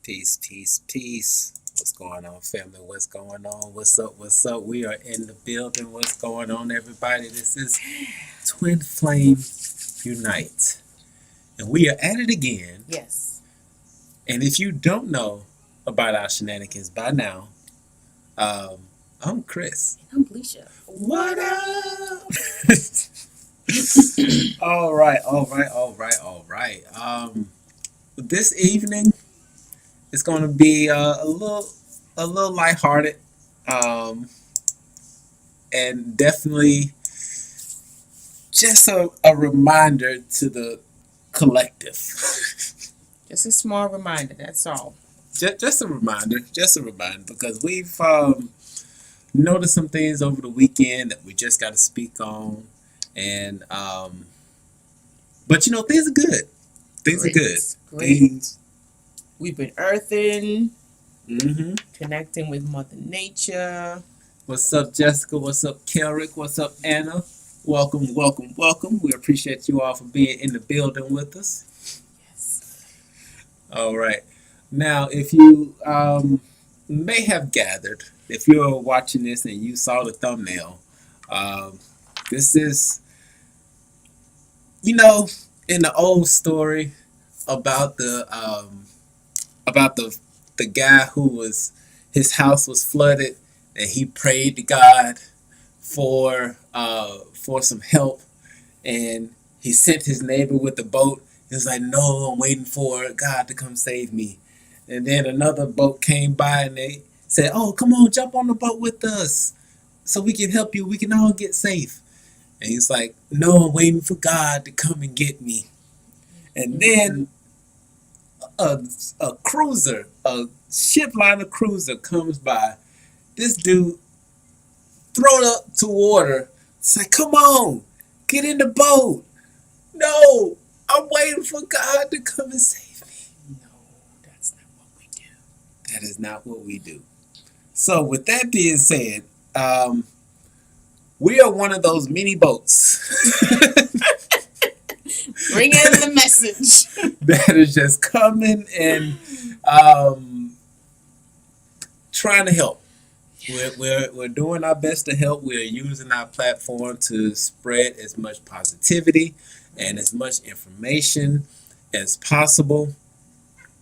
Peace, peace, peace. What's going on, family? What's going on? What's up? What's up? We are in the building. What's going on, everybody? This is Twin Flame Unite. And we are at it again. Yes. And if you don't know about our shenanigans by now, I'm Chris. I'm Bleisha. What up? All right. This evening it's going to be a little lighthearted, and definitely just a reminder to the collective. Just a small reminder, that's all. Just a reminder, because we've noticed some things over the weekend that we just got to speak on, and but things are good. Things are good. Great. Things. We've been earthing, Mm-hmm. connecting with Mother Nature. What's up, Jessica? What's up, Kelrick? What's up, Anna? Welcome, welcome, welcome. We appreciate you all for being in the building with us. Yes. All right. Now, if you may have gathered, if you're watching this and you saw the thumbnail, this is, in the old story about the guy who was his house was flooded and he prayed to God for some help, and he sent his neighbor with the boat. He was like, "No, I'm waiting for God to come save me." And then another boat came by and they said, "Oh, come on, jump on the boat with us so we can help you. We can all get safe." And he's like, "No, I'm waiting for God to come and get me." And then a cruiser, a ship liner cruiser comes by. This dude thrown up to water. It's like, "Come on, get in the boat." "No, I'm waiting for God to come and save me." No, that's not what we do. That is not what we do. So with that being said, we are one of those mini boats Bring in the message. that is just coming and trying to help. We're doing our best to help. We're using our platform to spread as much positivity and as much information as possible.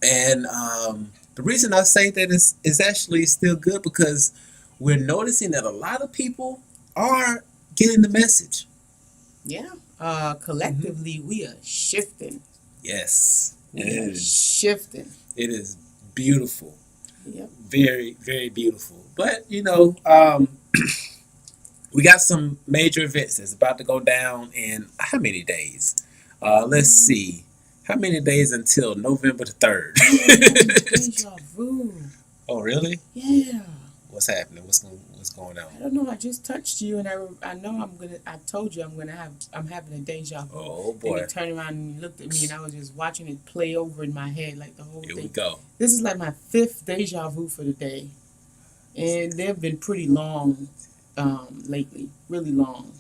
And the reason I say that is actually still good because we're noticing that a lot of people are getting the message. Yeah. Collectively, we are shifting. Yes. We And are shifting. it is beautiful. Yep. Very, very beautiful. But, we got some major events that's about to go down in how many days? Let's see. How many days until November the 3rd? Deja vu. Oh, really? Yeah. What's happening? What's going on? I don't know. I just touched you, and I know I told you I'm having a deja vu. Oh, And boy. you turned around and you looked at me, and I was just watching it play over in my head like the whole Here we thing. go. This is like my 5th deja vu for the day, and they've been pretty long lately, really long.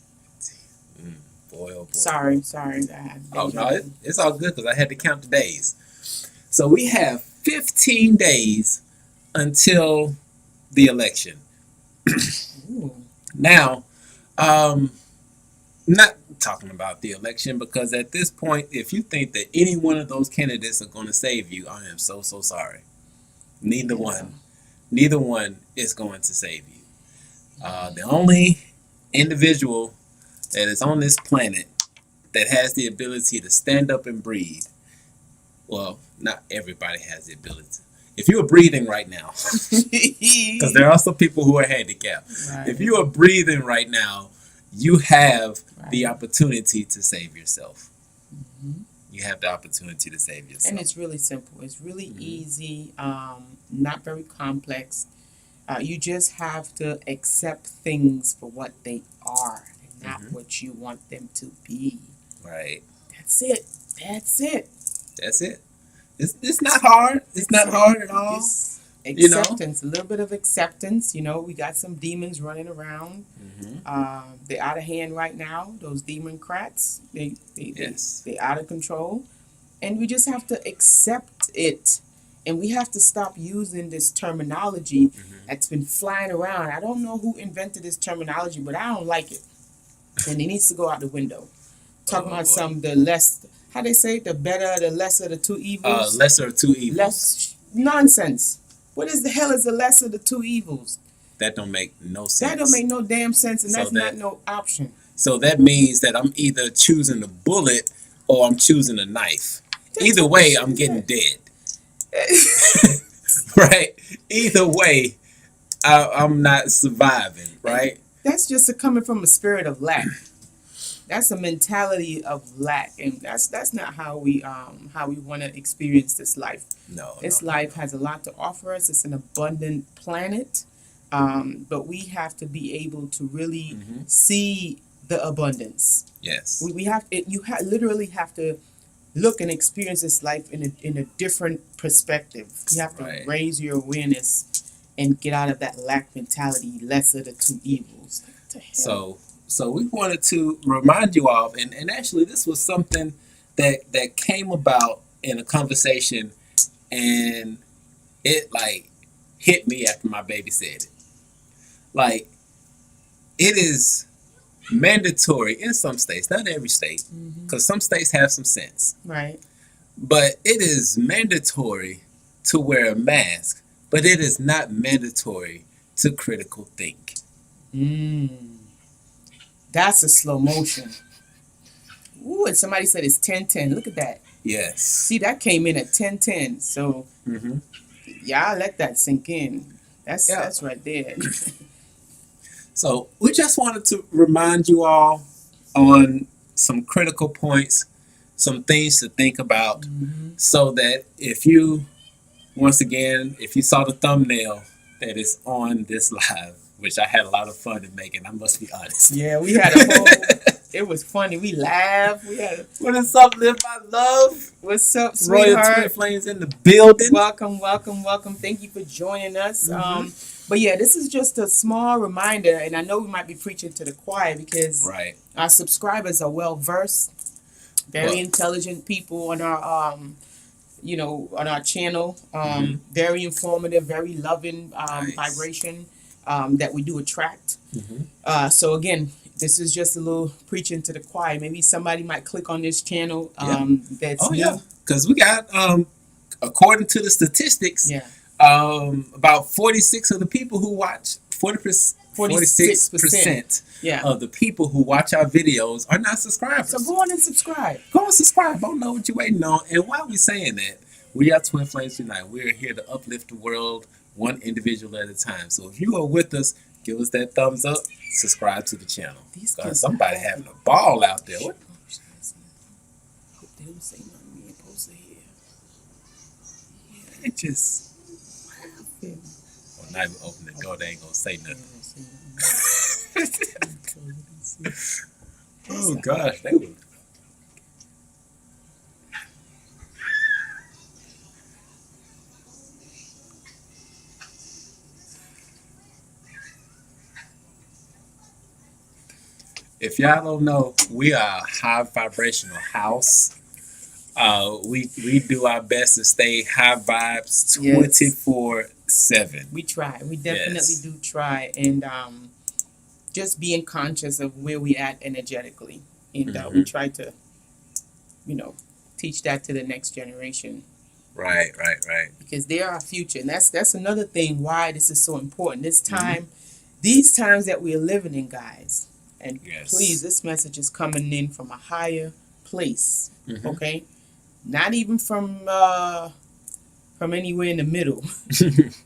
Boy, oh, boy. Sorry. Oh, no, it's all good because I had to count the days. So we have 15 days until the election. Ooh. Now, not talking about the election because at this point, if you think that any one of those candidates are going to save you, I am so sorry. Neither one is going to save you. The only individual that is on this planet that has the ability to stand up and breathe. Well, not everybody has the ability. If you are breathing right now, because there are also people who are handicapped. Right. If you are breathing right now, you have the Right. opportunity to save yourself. Mhm. You have the opportunity to save yourself. And it's really simple. It's really Mhm. easy. Not very complex. You just have to accept things for what they are and not Mhm. what you want them to be. Right. That's it. That's it. That's it. It's not hard. It's not hard at all. Just You know? acceptance. A little bit of acceptance. We got some demons running around. Mm-hmm. They're out of hand right now. Those democrats. Yes. They out of control. And we just have to accept it And we have to stop using this terminology that's been flying around. I don't know who invented this terminology, but I don't like it. And it needs to go out the window. Talking about the less, how they say it, the better, the lesser, the two evils. Lesser of two evils. Less nonsense. What is the hell is the lesser of the two evils? That don't make no sense. That don't make no damn sense, and So that's not no option. So that means that I'm either choosing a bullet or I'm choosing a knife. Either way, I'm getting dead. Right? Either way, I'm not surviving, right? That's just coming from a spirit of lack. That's a mentality of lack, and that's not how we want to experience this life. No. This life has a lot to offer us. It's an abundant planet, but we have to be able to really see the abundance. Yes. We have literally have to look and experience this life in a different perspective. You have to raise your awareness and get out of that lack mentality, lesser the two evils. So we wanted to remind you all, and actually this was something that came about in a conversation, and it like hit me after my baby said it. Like, it is mandatory in some states, not every state, because some states have some sense. Right. But it is mandatory to wear a mask, but it is not mandatory to critical think. That's a slow motion. Ooh, and somebody said it's 10:10. Look at that. Yes. See, that came in at 10:10. So, y'all let that sink in. That's right there. So we just wanted to remind you all on some critical points, some things to think about, so that if you saw the thumbnail that is on this live, which I had a lot of fun in making, I must be honest. Yeah, we had a whole, it was funny. We laughed. What is up, Live by Love? What's up, sweetheart? Royal Twin Flames in the building. Welcome. Thank you for joining us. But yeah, this is just a small reminder, and I know we might be preaching to the choir because our subscribers are well versed, very intelligent people on our on our channel. Very informative, very loving vibration that we do attract. So again, this is just a little preaching to the choir. Maybe somebody might click on this channel that's new. Because we got according to the statistics, about 46 of the people who watch 46% of the people who watch our videos are not subscribers. So go on and subscribe. Go and subscribe. I don't know what you're waiting on. And while we're saying that, we are Twin Flames Unite. We're here to uplift the world one individual at a time. So if you are with us, give us that thumbs up. Subscribe to the channel. Somebody having a ball out there. What? Hope they don't say nothing we ain't supposed to hear. It just. Well, now we open the door, they ain't gonna say nothing. Oh gosh, they would. If y'all don't know, we are a high vibrational house. We do our best to stay high vibes 24/7. We try. We definitely do try, and just being conscious of where we at energetically, and we try to, teach that to the next generation. Right. Because they're our future, and that's another thing why this is so important. This time, these times that we're living in, guys. And please, this message is coming in from a higher place, okay? Not even from anywhere in the middle.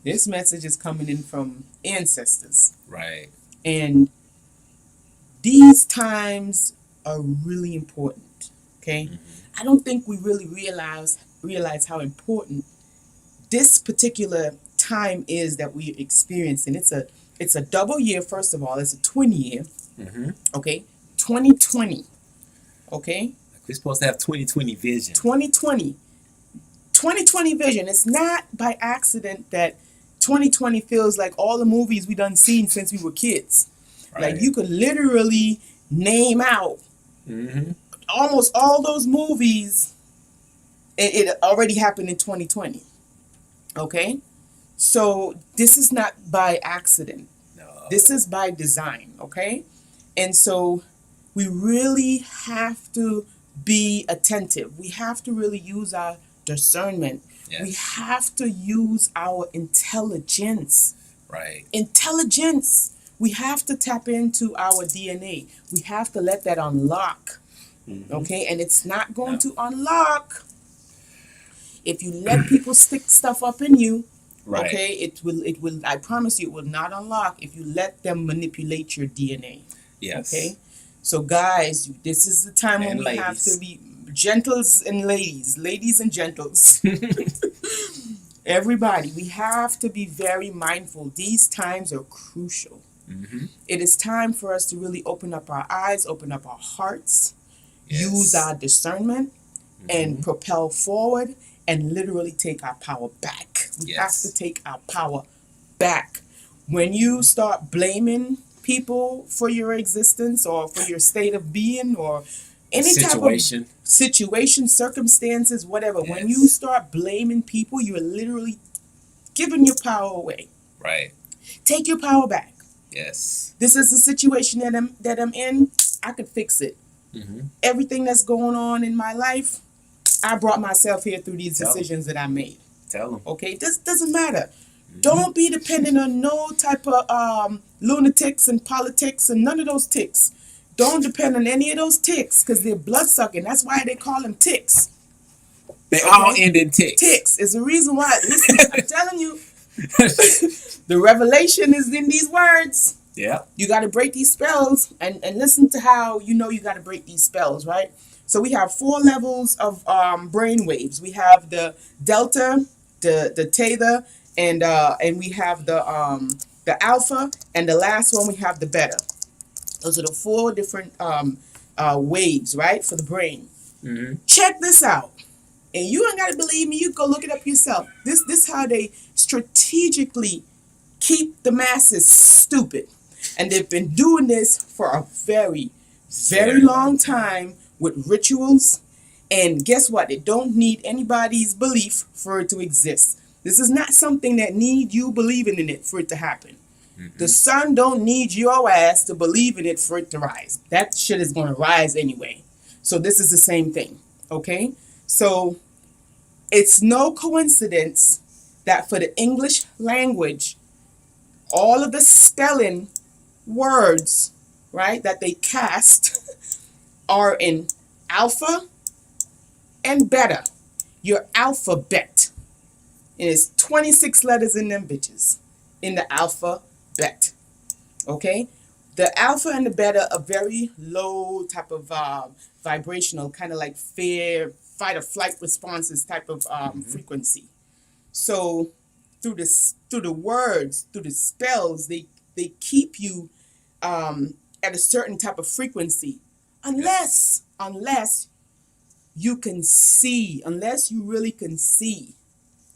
This message is coming in from ancestors. Right. And these times are really important, okay? I don't think we really realize how important this particular time is that we're experiencing. It's a double year, first of all. It's a twin year. Okay, 2020. Okay, we're supposed to have 2020 vision. 2020 vision. It's not by accident that 2020 feels like all the movies we done seen since we were kids. Like you could literally name out almost all those movies. It already happened in 2020. Okay? So this is not by accident. No. This is by design, okay? And so we really have to be attentive. We have to really use our discernment. Yes. We have to use our intelligence. Right. Intelligence. We have to tap into our DNA. We have to let that unlock. Okay? And it's not going to unlock if you let people stick stuff up in you. Right. Okay, it will, I promise you, it will not unlock if you let them manipulate your DNA. Yes. Okay, so guys, this is the time when we have to be gentles and ladies and gentles. Everybody, we have to be very mindful. These times are crucial. It is time for us to really open up our eyes, open up our hearts, use our discernment, and propel forward and literally take our power back. We have to take our power back. When you start blaming people for your existence or for your state of being or any type of situation, circumstances, whatever, when you start blaming people, you're literally giving your power away. Right. Take your power back. Yes. This is the situation that I'm in. I could fix it. Everything that's going on in my life, I brought myself here through these decisions that I made. Tell them. Okay, this doesn't matter. Don't be dependent on no type of lunatics and politics and none of those ticks. Don't depend on any of those ticks because they're blood sucking. That's why they call them ticks. They all end in ticks. Ticks is the reason why. Listen, I'm telling you, the revelation is in these words. Yeah. You got to break these spells and listen to how you know you got to break these spells, right? So we have 4 levels of brain waves. We have the delta, the theta, and we have the alpha, and the last one we have the beta. Those are the 4 different waves, right, for the brain. Check this out, and you ain't got to believe me. You go look it up yourself. This is how they strategically keep the masses stupid, and they've been doing this for a very, very long time. With rituals, and guess what? It don't need anybody's belief for it to exist. This is not something that need you believing in it for it to happen. The sun don't need your ass to believe in it for it to rise. That shit is going to rise anyway. So this is the same thing, okay? So it's no coincidence that for the English language, all of the spelling words, right, that they cast are in alpha and beta. Your alphabet. And it's 26 letters in them bitches. In the alphabet. Okay? The alpha and the beta are very low type of vibrational, kind of like fear, fight or flight responses type of frequency. So through the words, through the spells, they keep you at a certain type of frequency. Unless you can see, unless you really can see.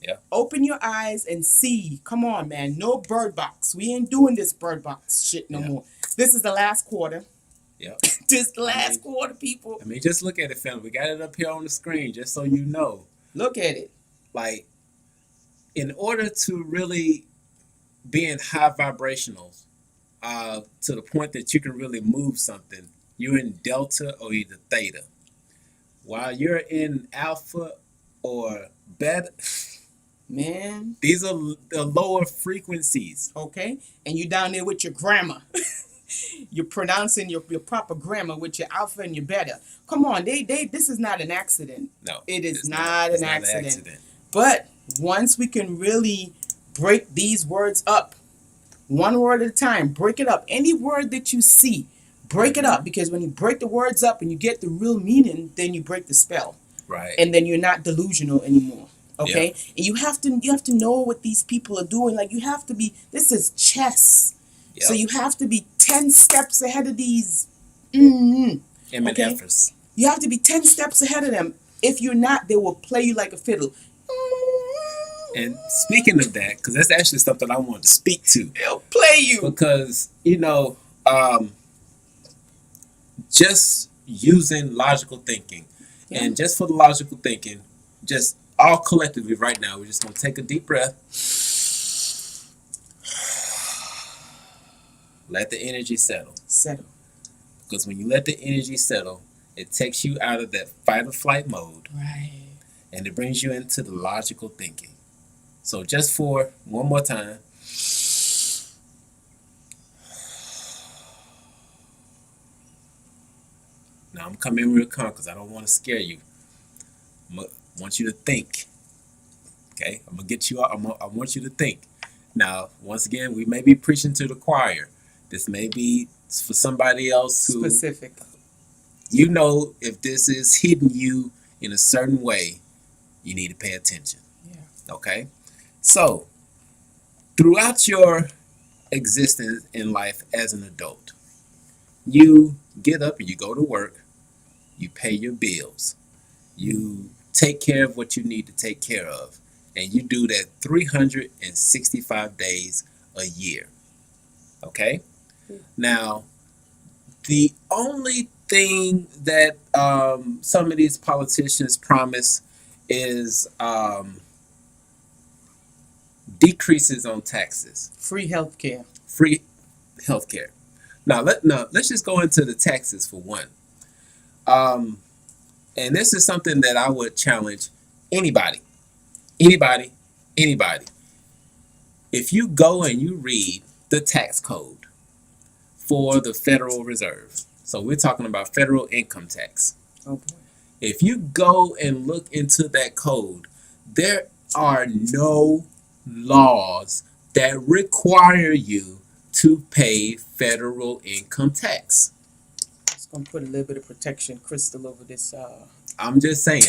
Yeah. Open your eyes and see. Come on, man. No bird box. We ain't doing this bird box shit no more. This is the last quarter. Yeah. This the last quarter, people. I mean, just look at it, fam. We got it up here on the screen just so you know. Look at it. Like, in order to really be in high vibrationals, to the point that you can really move something, you're in delta or either theta. While you're in alpha or beta, man, these are the lower frequencies. Okay, and you down there with your grammar. You're pronouncing your proper grammar with your alpha and your beta. Come on, this is not an accident. No, it is not an accident. But once we can really break these words up, one word at a time, break it up. Any word that you see, break it up, because when you break the words up and you get the real meaning, then you break the spell. Right. And then you're not delusional anymore. Okay? Yeah. And you have to know what these people are doing. Like, you have to be, this is chess. Yep. So you have to be 10 steps ahead of these MNFers. You have to be 10 steps ahead of them. If you're not, they will play you like a fiddle. And speaking of that, because that's actually something I want to speak to. They'll play you. Because, just using logical thinking. Yeah. And just for the logical thinking, just all collectively right now, we're just going to take a deep breath. Let the energy settle. Settle. Because when you let the energy settle, it takes you out of that fight or flight mode. Right. And it brings you into the logical thinking. So just for one more time. Now I'm coming real calm because I don't want to scare you. I want you to think. Okay? I'm going to get you out. I want you to think. Now, once again, we may be preaching to the choir. This may be for somebody else who... Specific. You know, if this is hitting you in a certain way, you need to pay attention. Yeah. Okay? So, throughout your existence in life as an adult, you get up and you go to work, you pay your bills, you take care of what you need to take care of, and you do that 365 days a year. Okay? Now, the only thing that some of these politicians promise is decreases on taxes. Free healthcare. Free healthcare. Now let's just go into the taxes for one. And this is something that I would challenge anybody. If you go and you read the tax code for the Federal Reserve, so we're talking about federal income tax. Okay. If you go and look into that code, there are no laws that require you to pay federal income tax. It's going to put a little bit of protection crystal over this. I'm just saying,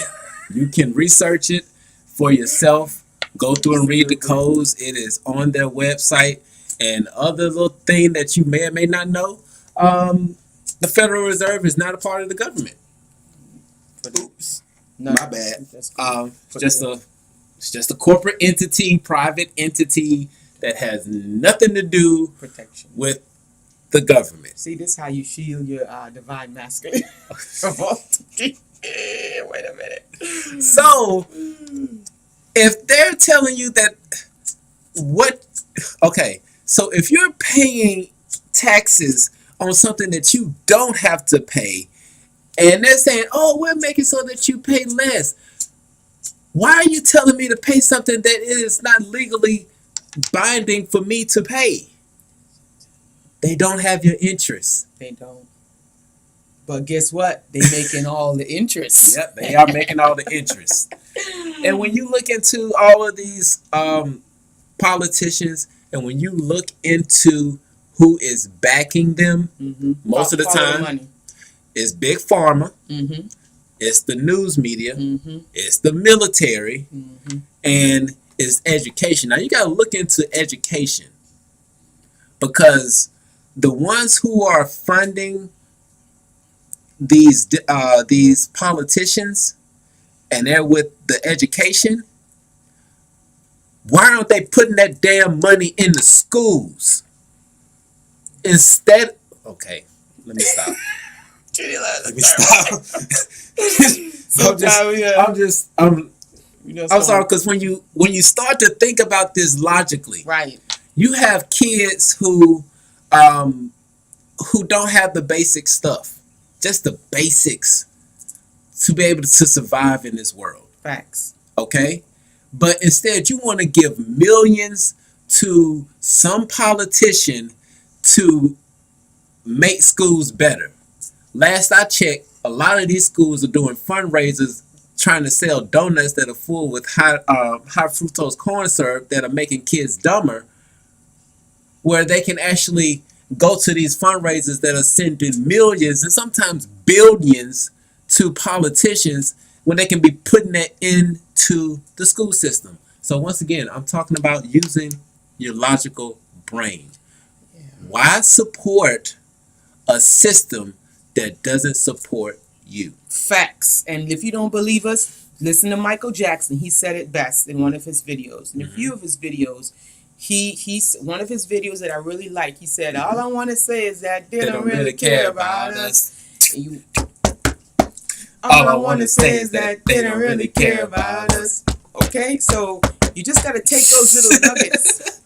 you can research it for yourself. Go through and read the codes. It is on their website. And other little thing that you may or may not know, the Federal Reserve is not a part of the government. Oops, No, my bad. It's just a corporate entity, private entity that has nothing to do protection with the government. See, this is how you shield your divine masculine. Wait a minute. So, if they're telling you that so if you're paying taxes on something that you don't have to pay, and they're saying, oh, we're making so that you pay less. Why are you telling me to pay something that is not legally binding for me to pay? They don't have your interest. They don't. But guess what? They're making all the interest. Yep, they are making all the interest. And when you look into all of these politicians, and when you look into who is backing them, most of the time, it's Big Pharma, it's the news media, it's the military, and it's education. Now, you got to look into education, because the ones who are funding these politicians, and they're with the education, why aren't they putting that damn money in the schools? Instead, okay, let me stop. Let me stop. I'm sorry, because when you start to think about this logically, right? You have kids who don't have the basic stuff, just the basics, to be able to survive in this world. Facts. Okay? But instead, you want to give millions to some politician to make schools better. Last I checked, a lot of these schools are doing fundraisers trying to sell donuts that are full with high fructose corn syrup that are making kids dumber, where they can actually go to these fundraisers that are sending millions and sometimes billions to politicians, when they can be putting that into the school system. So once again, I'm talking about using your logical brain. Yeah. Why support a system that doesn't support you? Facts. And if you don't believe us, listen to Michael Jackson. He said it best in one of his videos. In a few of his videos, he's one of his videos that I really like. He said, all I want to say is that they don't really care about us. All I want to say is that they don't really care about us. Okay, so you just got to take those little nuggets.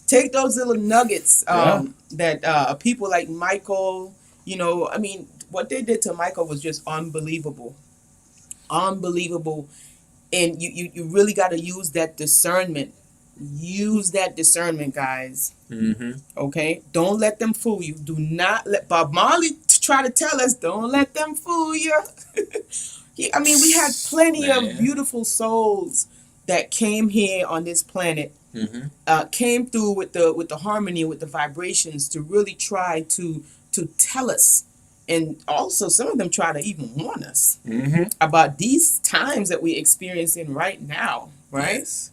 Take those little nuggets that people like Michael, you know, I mean, what they did to Michael was just unbelievable. Unbelievable. And you really got to use that discernment. Use that discernment, guys. Mm-hmm. Okay? Don't let them fool you. Do not let Bob Marley try to tell us, don't let them fool you. I mean, we had plenty of beautiful souls that came here on this planet, came through with the harmony, with the vibrations, to really try to tell us. And also, some of them try to even warn us about these times that we're experiencing right now, right? Yes.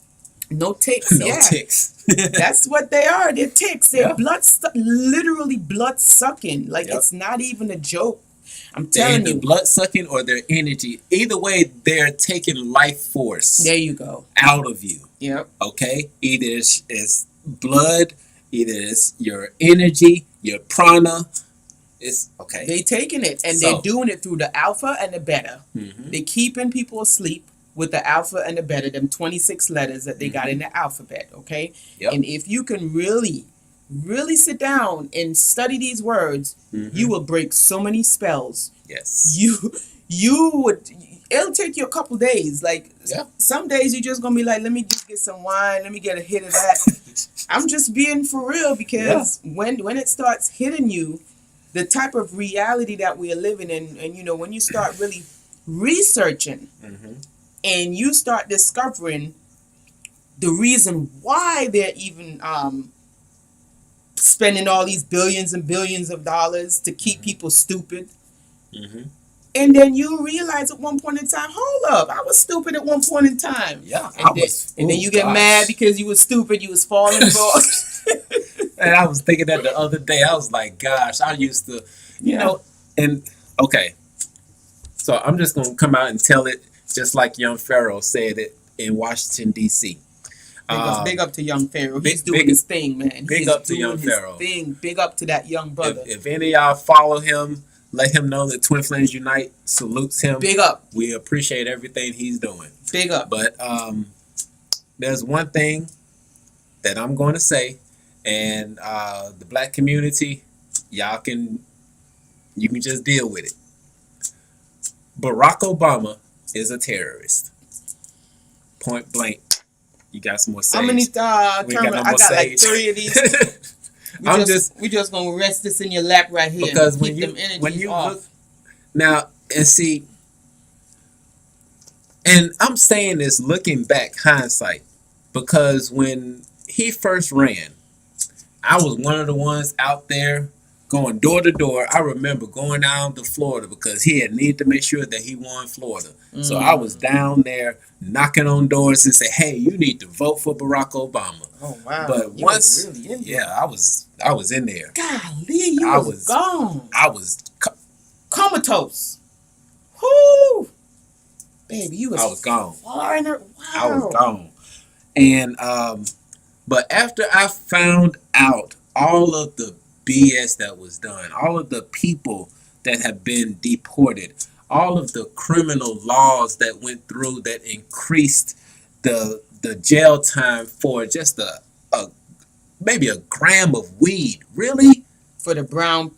No ticks. No ticks. That's what they are. They're ticks. They're literally blood sucking. Like, it's not even a joke. I'm telling you. Blood sucking or their energy. Either way, they're taking life force. There you go. Out of you. Yep. Okay? Either it's blood, either it's your energy, your prana. It's okay. They're taking it, and they're doing it through the alpha and the beta. They're keeping people asleep with the alpha and the beta, them 26 letters that they got in the alphabet, okay? Yep. And if you can really sit down and study these words, you will break so many spells. Yes. You would, it'll take you a couple days. Like, some days you're just going to be like, let me just get some wine, let me get a hit of that. I'm just being for real, because when it starts hitting you, the type of reality that we are living in, and you know, when you start really researching and you start discovering the reason why they're even spending all these billions and billions of dollars to keep people stupid. And then you realize at one point in time, hold up, I was stupid at one point in time. Yeah. And then you get mad because you were stupid, you was falling for. And I was thinking that the other day. I was like, gosh, I used to, you know, and okay. So I'm just going to come out and tell it just like young Pharaoh said it in Washington, D.C. Big up to young Pharaoh. He's doing his thing, man. Big up to young Pharaoh. Big up to that young brother. If any of y'all follow him, let him know that Twin Flames Unite salutes him. Big up. We appreciate everything he's doing. Big up. But there's one thing that I'm going to say. And the black community, you can just deal with it. Barack Obama is a terrorist. Point blank. You got some more sage? How many I got like 3 of these. We just gonna rest this in your lap right here. Because when you look now and see, and I'm saying this looking back, hindsight, because when he first ran, I was one of the ones out there going door to door. I remember going down to Florida because he had needed to make sure that he won Florida. So I was down there knocking on doors and say, "Hey, you need to vote for Barack Obama." Oh wow! But you once, was really in there. I was in there. Golly, you was gone. I was comatose. Whoo, baby, you was. I was gone. Wow. I was gone, and but after I found out all of the BS that was done, all of the people that have been deported, all of the criminal laws that went through that increased the jail time for just maybe a gram of weed, really? For the brown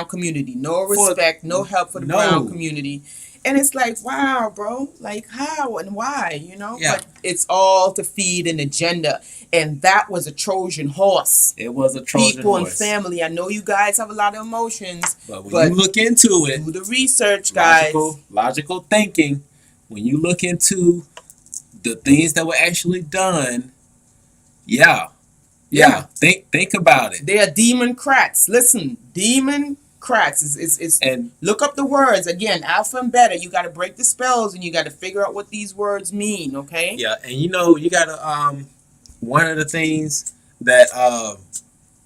community, no respect, no help for the brown community. And it's like, wow, bro, like how and why, you know? Yeah. But it's all to feed an agenda. And that was a Trojan horse. It was a Trojan horse. People and family. I know you guys have a lot of emotions. But when you look into it. Do the research, guys. Logical thinking. When you look into the things that were actually done, yeah. Think about it. They are democrats. Listen, democrats. And look up the words again, alpha and beta. You got to break the spells and you got to figure out what these words mean. Okay. Yeah, and you got to one of the things that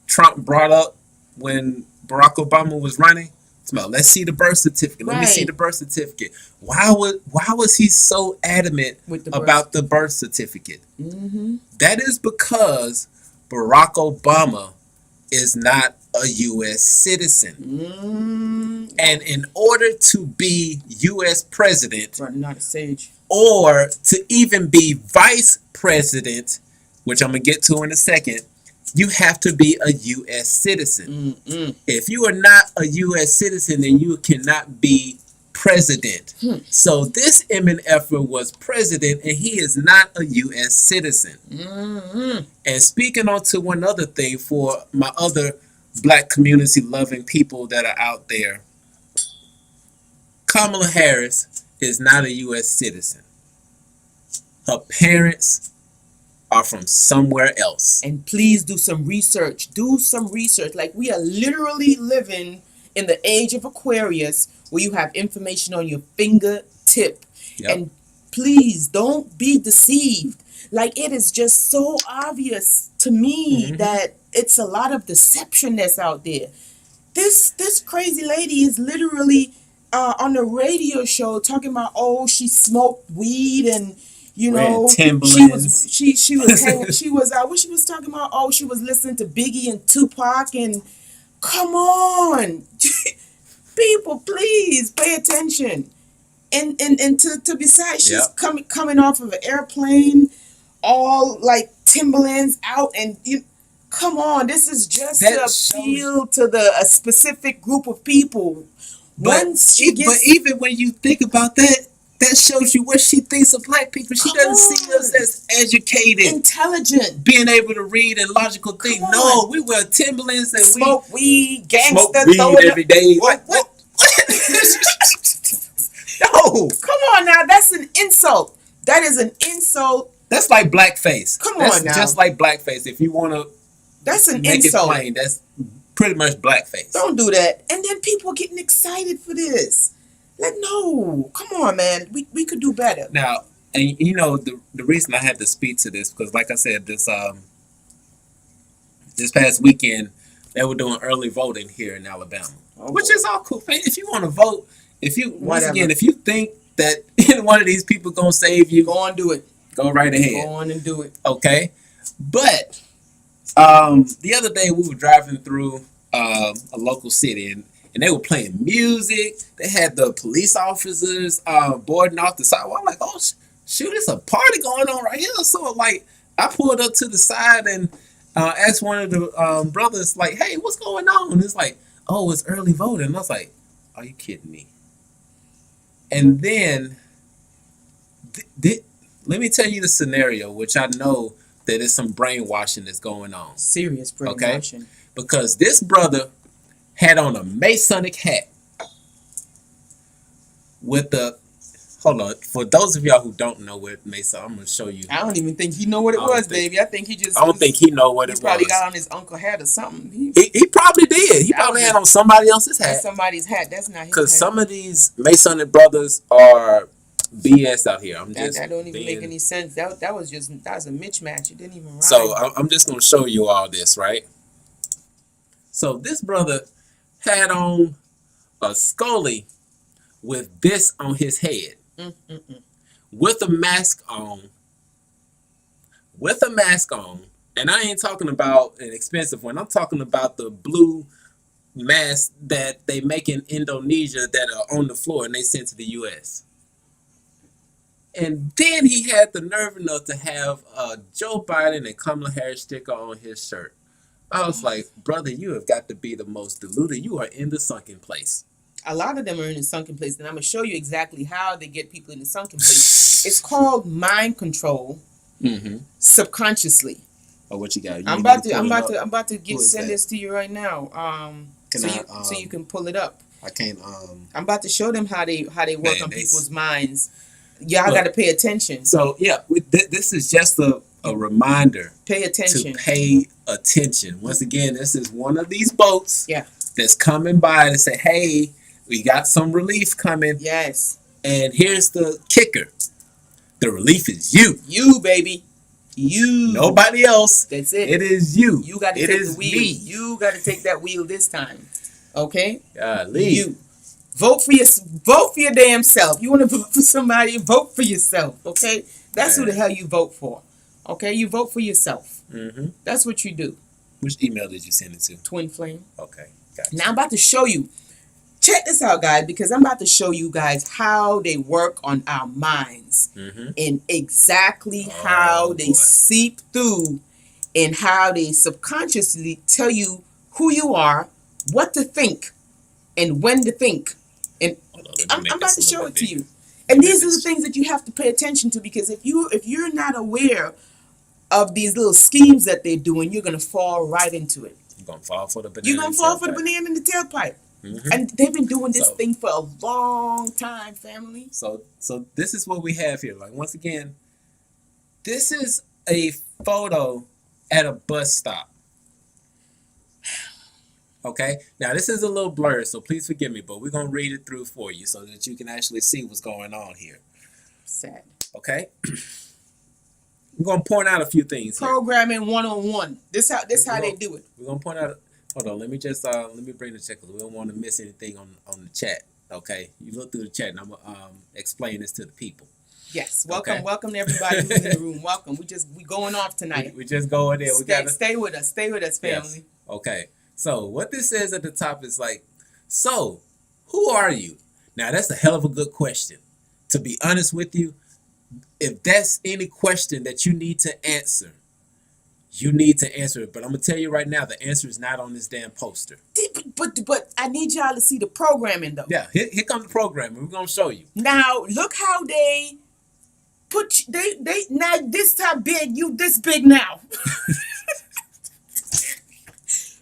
Trump brought up when Barack Obama was running. It's about, let's see the birth certificate. Let me see the birth certificate. Why was he so adamant about the birth certificate? That is because Barack Obama is not a U.S. citizen. And in order to be U.S. president, not a sage, or to even be vice president, which I'm going to get to in a second, you have to be a U.S. citizen. If you are not a U.S. citizen, then you cannot be president. So this MNF was president, and he is not a U.S. citizen. And speaking on to one other thing for my other black community loving people that are out there, Kamala Harris is not a U.S. citizen. Her parents are from somewhere else. And please do some research. Do some research. Like, we are literally living in the age of Aquarius, where you have information on your fingertip. Yep. And please don't be deceived. Like, it is just so obvious to me that it's a lot of deception that's out there. This crazy lady is literally on a radio show talking about, oh, she smoked weed and, you know, she was hanging, she was what she was talking about. Oh, she was listening to Biggie and Tupac, and come on, people, please pay attention. And to besides, she's coming off of an airplane, all like Timberlands out, and come on, this is just to appeal to a specific group of people. But even when you think about that, that shows you what she thinks of black people. She doesn't see us as educated, intelligent, being able to read and logical think. No, we wear Timberlands and smoke weed, gangster, smoke weed every day. What? No, come on now. That's an insult. That is an insult. That's like blackface. Come on now. Just like blackface. If you want to, that's an make insult. It plain. That's pretty much blackface. Don't do that. And then people getting excited for this. Like, no, come on, man. We could do better. Now, and you know the reason I had to speak to this, because like I said, this past weekend they were doing early voting here in Alabama, which is all cool. If you want to vote, if you think that any one of these people gonna save you, go on, do it. Go right ahead. Go on and do it. Okay, but the other day we were driving through a local city, and they were playing music. They had the police officers boarding off the sidewalk. I'm like, oh, shoot, it's a party going on right here. So, like, I pulled up to the side and asked one of the brothers, like, hey, what's going on? And it's like, oh, it's early voting. And I was like, are you kidding me? And then, let me tell you the scenario, which I know that there's some brainwashing that's going on. Serious brainwashing. Okay? Because this brother had on a Masonic hat with the, hold on, for those of y'all who don't know what Mason, I'm going to show you. I don't even think he know what it was, baby. I think he just, I don't think he know what it was. He probably got on his uncle hat or something. He probably did. He probably had on somebody else's hat. That's somebody's hat. That's not his hat. Because some of these Masonic brothers are BS out here. That don't even make any sense. That was a mismatch. It didn't even rhyme. So I'm just going to show you all this, right? So this brother had on a scully with this on his head, with a mask on, and I ain't talking about an expensive one. I'm talking about the blue masks that they make in Indonesia that are on the floor and they send to the U.S. And then he had the nerve enough to have a Joe Biden and Kamala Harris sticker on his shirt. I was like, brother, you have got to be the most deluded. You are in the sunken place. A lot of them are in the sunken place, and I'm gonna show you exactly how they get people in the sunken place. It's called mind control, subconsciously. Oh, what you got? I'm about to send this to you right now. So you can pull it up. I can't. I'm about to show them how they work on people's minds. Y'all got to pay attention. So yeah, this is just a reminder. Pay attention. To pay attention. Once again, this is one of these boats. That's coming by to say, hey, we got some relief coming. Yes. And here's the kicker. The relief is you. You, baby. You. Nobody else. That's it. It is you. You got to take the wheel. You got to take that wheel this time. Okay? Golly. You. Vote for your damn self. You want to vote for somebody, vote for yourself. Okay? That's who the hell you vote for. Okay? You vote for yourself. That's what you do. Which email did you send it to? Twin Flame. Okay. Gotcha. Now I'm about to show you. check this out, guys, because I'm about to show you guys how they work on our minds and exactly how they seep through and how they subconsciously tell you who you are, what to think, and when to think. And I'm about to show it to you. And these are the things that you have to pay attention to, because if you're not aware of these little schemes that they're doing, you're gonna fall right into it. You're gonna fall for the banana. You're gonna fall for the banana in the tailpipe. And they've been doing this thing for a long time, family. So this is what we have here. Like, once again, this is a photo at a bus stop. Okay, now this is a little blurred, so please forgive me, but we're gonna read it through for you so that you can actually see what's going on here. Sad. Okay, we're gonna point out a few things. Programming 101. This how they do it. We're gonna point out. Hold on, let me bring the check because we don't want to miss anything on the chat. Okay, you look through the chat, and I'm gonna explain this to the people. Yes, welcome to everybody who's in the room. Welcome. We going off tonight. We just going there. We gotta stay with us, family. Yes. Okay. So what this says at the top is like, so who are you? Now that's a hell of a good question. To be honest with you, if that's any question that you need to answer, you need to answer it. But I'm gonna tell you right now, the answer is not on this damn poster. But I need y'all to see the programming though. Yeah, here comes the programming. We're gonna show you. Now look how they put they now this time big, you this big now.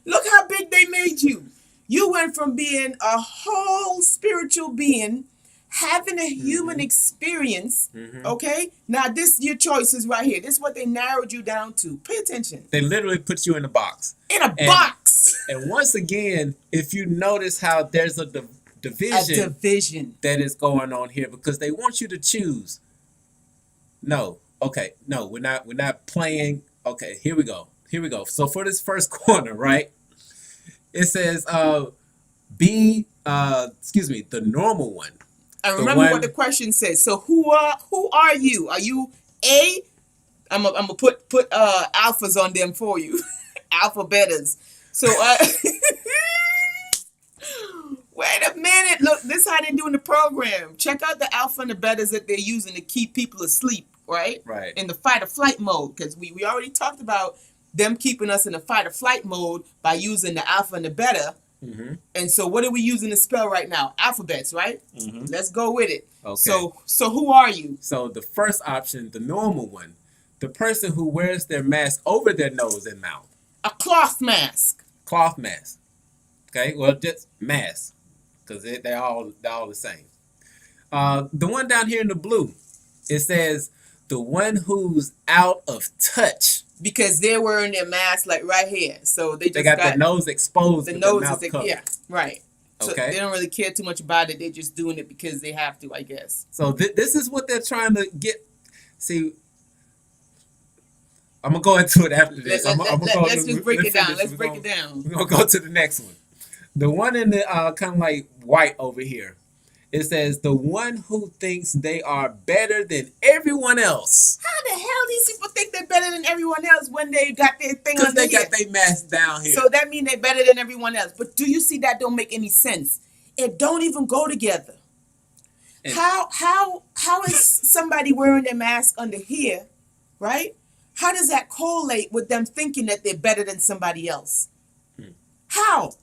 Look how big they made you. You went from being a whole spiritual being, having a human experience, okay? Now, this your choices right here. This is what they narrowed you down to. Pay attention. They literally put you in a box. In a box. And once again, if you notice how there's a division that is going on here, because they want you to choose. No. Okay. No, we're not playing. Okay, here we go. So for this first corner, right? It says the normal one. And remember what the question says. So who are you? Are you A? I'm gonna put alphas on them for you. Alpha betas. So wait a minute. Look, this is how they're doing the program. Check out the alpha and the betas that they're using to keep people asleep, right? Right. In the fight or flight mode, because we already talked about them keeping us in the fight or flight mode by using the alpha and the beta. And so what are we using to spell right now? Alphabets, right? Let's go with it. Okay. So who are you? So the first option, the normal one, the person who wears their mask over their nose and mouth. A cloth mask. Cloth mask. Okay, well, just mask, because they're all the same. The one down here in the blue, it says the one who's out of touch. Because they're wearing their mask like right here, so they got their nose exposed. The nose is yeah, right. So okay. They don't really care too much about it. They're just doing it because they have to, I guess. So this is what they're trying to get. See, I'm gonna go into it after this. Let's just break it down. Let's break it down. We're gonna go to the next one. The one in the kind of like white over here. It says the one who thinks they are better than everyone else. How the hell these people think they're better than everyone else when they got their thing on their head? Because they got their mask down here. So that means they're better than everyone else. But do you see that don't make any sense? It don't even go together. And how is somebody wearing their mask under here, right? How does that correlate with them thinking that they're better than somebody else? How?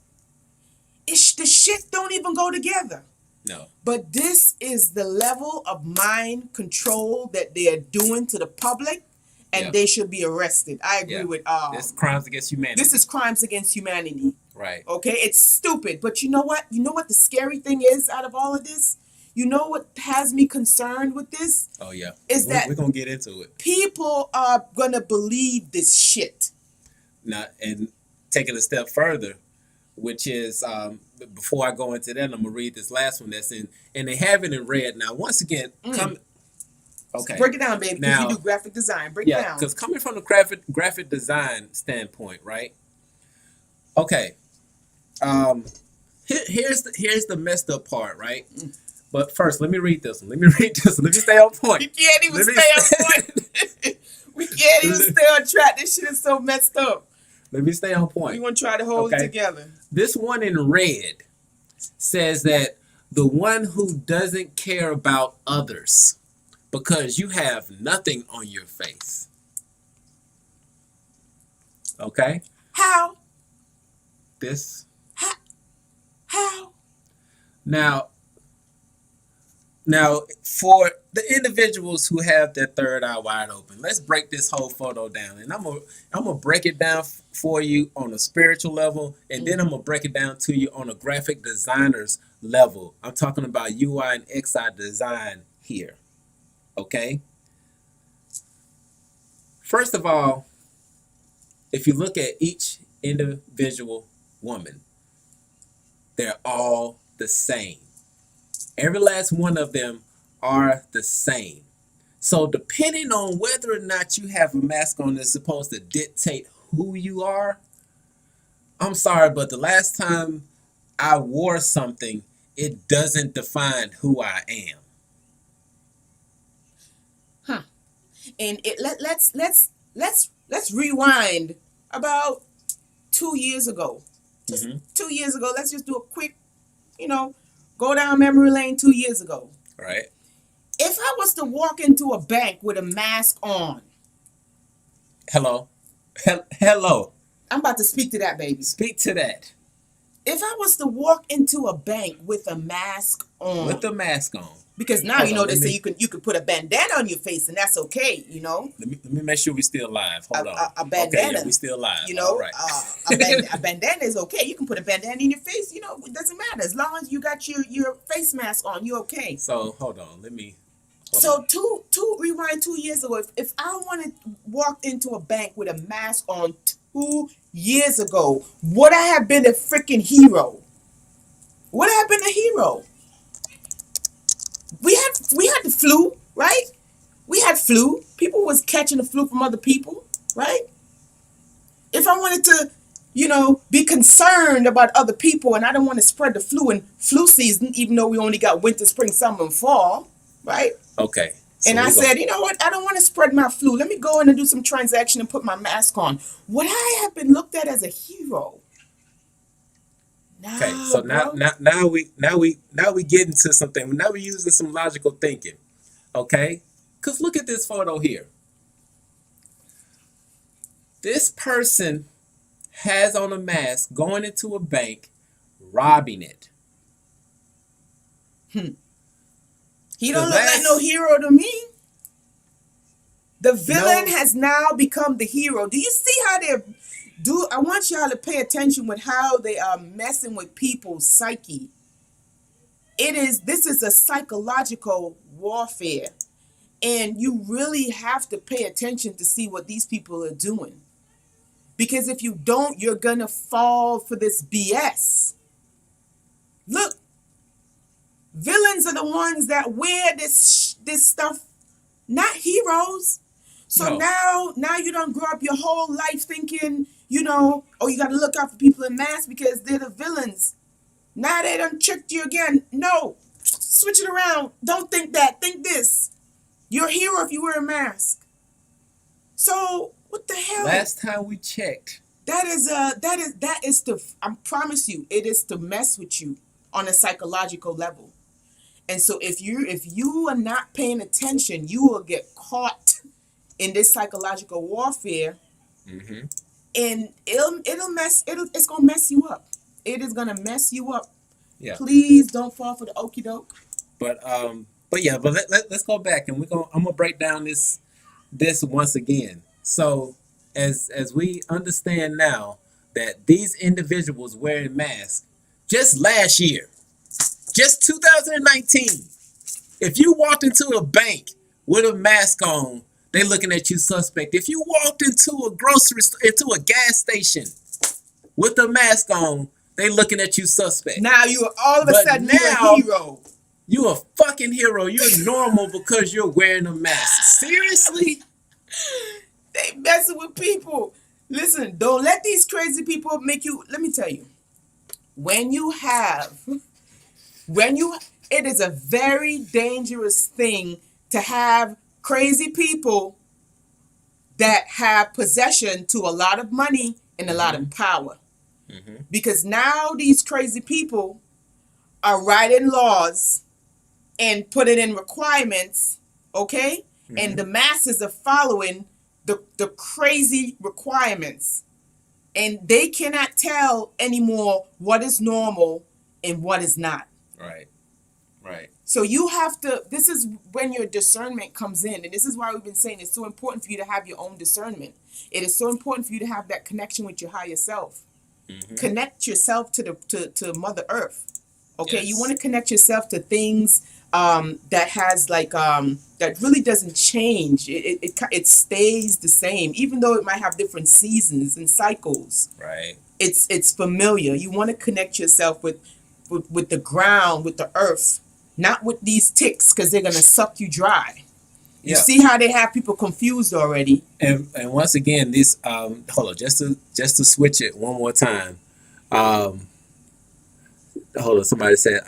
The shit don't even go together. No. But this is the level of mind control that they are doing to the public, and they should be arrested. I agree with this crimes against humanity. This is crimes against humanity. Right. Okay, it's stupid. But you know what? You know what the scary thing is out of all of this? You know what has me concerned with this? Oh yeah. That we're gonna get into it. People are gonna believe this shit. Now, and take it a step further, which is before I go into that, I'm gonna read this last one that's in, and they have it in red. Now, once again, okay, break it down, baby. Because you do graphic design. Break it down. Because coming from the graphic design standpoint, right? Okay, here's the messed up part, right? But first, let me read this one. Let me stay on point. You can't even stay on point. We can't even stay on track. This shit is so messed up. Let me stay on point. We want to try to hold it together. This one in red, says that the one who doesn't care about others because you have nothing on your face. Okay? How? This. How? Now, for the individuals who have their third eye wide open, let's break this whole photo down. And I'm gonna break it down for you on a spiritual level, and then I'm gonna break it down to you on a graphic designer's level. I'm talking about UI and XI design here. Okay? First of all, if you look at each individual woman, they're all the same. Every last one of them are the same. So depending on whether or not you have a mask on that's supposed to dictate who you are, I'm sorry, but the last time I wore something, it doesn't define who I am. Huh. And let's rewind about 2 years ago. Just 2 years ago, let's just do a quick, go down memory lane 2 years ago. Right. If I was to walk into a bank with a mask on. Hello. Hello. I'm about to speak to that, baby. Speak to that. If I was to walk into a bank with a mask on. With the mask on. Because now, they say you could put a bandana on your face and that's okay, Let me make sure we're still live. Hold on. A bandana. Okay, yeah, we still live. All right. A bandana is okay. You can put a bandana in your face. It doesn't matter. As long as you got your face mask on, you're okay. So, hold on. Let me... Rewind 2 years ago. If I wanted to walk into a bank with a mask on 2 years ago, would I have been a freaking hero? Would I have been a hero? We had the flu, right? We had flu. People was catching the flu from other people, right? If I wanted to, be concerned about other people and I don't want to spread the flu in flu season, even though we only got winter, spring, summer, and fall, right? Okay. So and I said, you know what? I don't want to spread my flu. Let me go in and do some transaction and put my mask on. Would I have been looked at as a hero? Okay, so now we get into something. Now we're using some logical thinking. Okay? Because look at this photo here. This person has on a mask going into a bank, robbing it. He don't look like no hero to me. The villain has now become the hero. Do you see how I want y'all to pay attention with how they are messing with people's psyche. This is a psychological warfare. And you really have to pay attention to see what these people are doing. Because if you don't, you're going to fall for this BS. Look, villains are the ones that wear this stuff, not heroes. So now you don't grow up your whole life thinking, you got to look out for people in masks because they're the villains. Now they done tricked you again. No, switch it around. Don't think that. Think this. You're a hero if you wear a mask. So what the hell? Last time we checked. That is to, I promise you, it is to mess with you on a psychological level. And so if you are not paying attention, you will get caught in this psychological warfare. Mm-hmm. And it's gonna mess you up. It is gonna mess you up. Yeah. Please don't fall for the okie doke. But let's go back and I'm gonna break down this once again. So as we understand now that these individuals wearing masks just last year, just 2019, if you walked into a bank with a mask on, they looking at you suspect. If you walked into a grocery store, into a gas station with a mask on, they looking at you suspect. Now you are all of a sudden you're a hero. You a fucking hero. You're normal because you're wearing a mask. Seriously? They messing with people. Listen, don't let these crazy people make you. Let me tell you, it is a very dangerous thing to have crazy people that have possession to a lot of money and a lot of power. Mm-hmm. Because now these crazy people are writing laws and put it in requirements, okay? Mm-hmm. And the masses are following the crazy requirements. And they cannot tell anymore what is normal and what is not. Right. Right. So you have to, this is when your discernment comes in. And this is why we've been saying it's so important for you to have your own discernment. It is so important for you to have that connection with your higher self. Mm-hmm. Connect yourself to Mother Earth. Okay, yes. You want to connect yourself to things that has like that really doesn't change. It stays the same, even though it might have different seasons and cycles. Right. It's familiar. You want to connect yourself with the ground, with the earth, not with these ticks, because they're gonna suck you dry. You see how they have people confused already. And once again, this hold on, just to switch it one more time. Hold on, somebody said,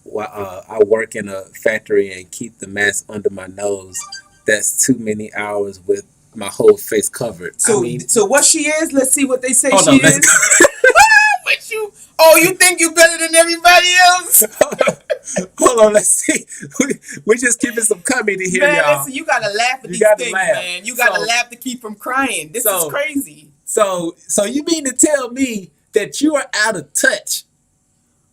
I work in a factory and keep the mask under my nose. That's too many hours with my whole face covered. So what she is? Let's see what they say she is. What you? Oh, you think you better than everybody else? Hold on, let's see. We're just keeping some comedy here, man, y'all. Listen, you gotta laugh at these things, man. You gotta laugh to keep from crying. This is crazy. So you mean to tell me that you are out of touch?